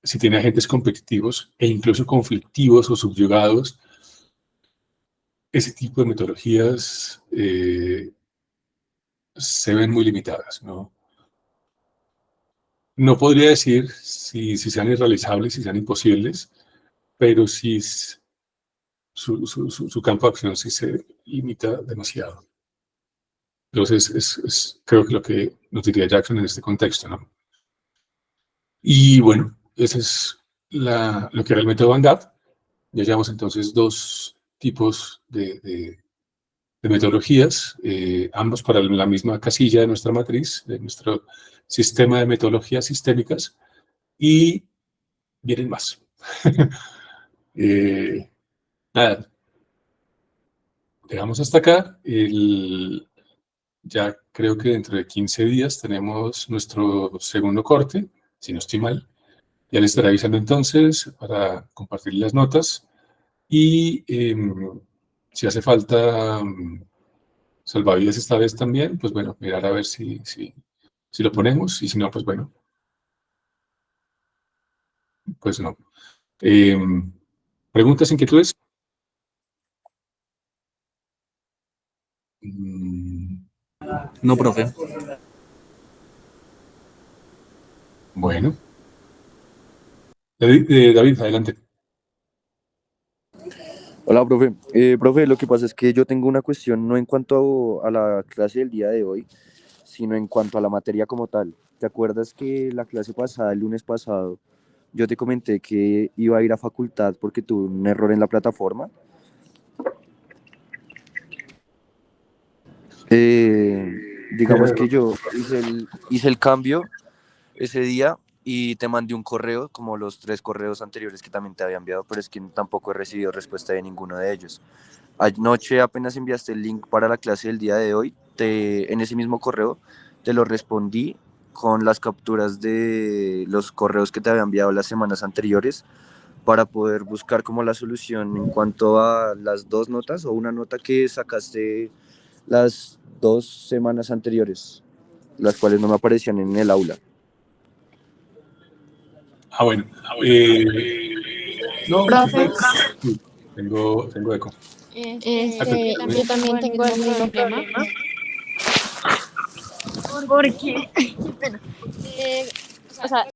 Si tiene agentes competitivos e incluso conflictivos o subyugados, ese tipo de metodologías se ven muy limitadas, ¿no? No podría decir si sean irrealizables, si sean imposibles, pero sí su campo de acción sí se limita demasiado. Entonces, creo que lo que nos diría Jackson en este contexto, ¿no? Y bueno, ese es lo que era el método Vanguard. Ya llevamos entonces dos tipos de metodologías, ambos para la misma casilla de nuestra matriz, de nuestro sistema de metodologías sistémicas, y vienen más. eh, Nada, dejamos hasta acá. Ya creo que dentro de 15 días tenemos nuestro segundo corte, si no estoy mal. Ya les estaré avisando entonces para compartir las notas y si hace falta salvavidas esta vez también, pues bueno, mirar a ver si lo ponemos y si no, pues bueno, pues no. ¿Preguntas, inquietudes? Mm, No, profe. Bueno, David, adelante. Hola, profe. Profe, lo que pasa es que yo tengo una cuestión no en cuanto a la clase del día de hoy, sino en cuanto a la materia como tal. ¿Te acuerdas que la clase pasada, el lunes pasado, yo te comenté que iba a ir a facultad porque tuve un error en la plataforma. Digamos que yo hice el cambio ese día y te mandé un correo, como los 3 correos anteriores que también te había enviado, pero es que tampoco he recibido respuesta de ninguno de ellos. Anoche apenas enviaste el link para la clase del día de hoy, en ese mismo correo te lo respondí con las capturas de los correos que te había enviado las semanas anteriores para poder buscar como la solución en cuanto a las 2 notas o una nota que sacaste las 2 semanas anteriores, las cuales no me aparecían en el aula. Bueno. No, Profe, sí, tengo eco. yo también tengo el mismo problema. Porque, qué pena. O sea,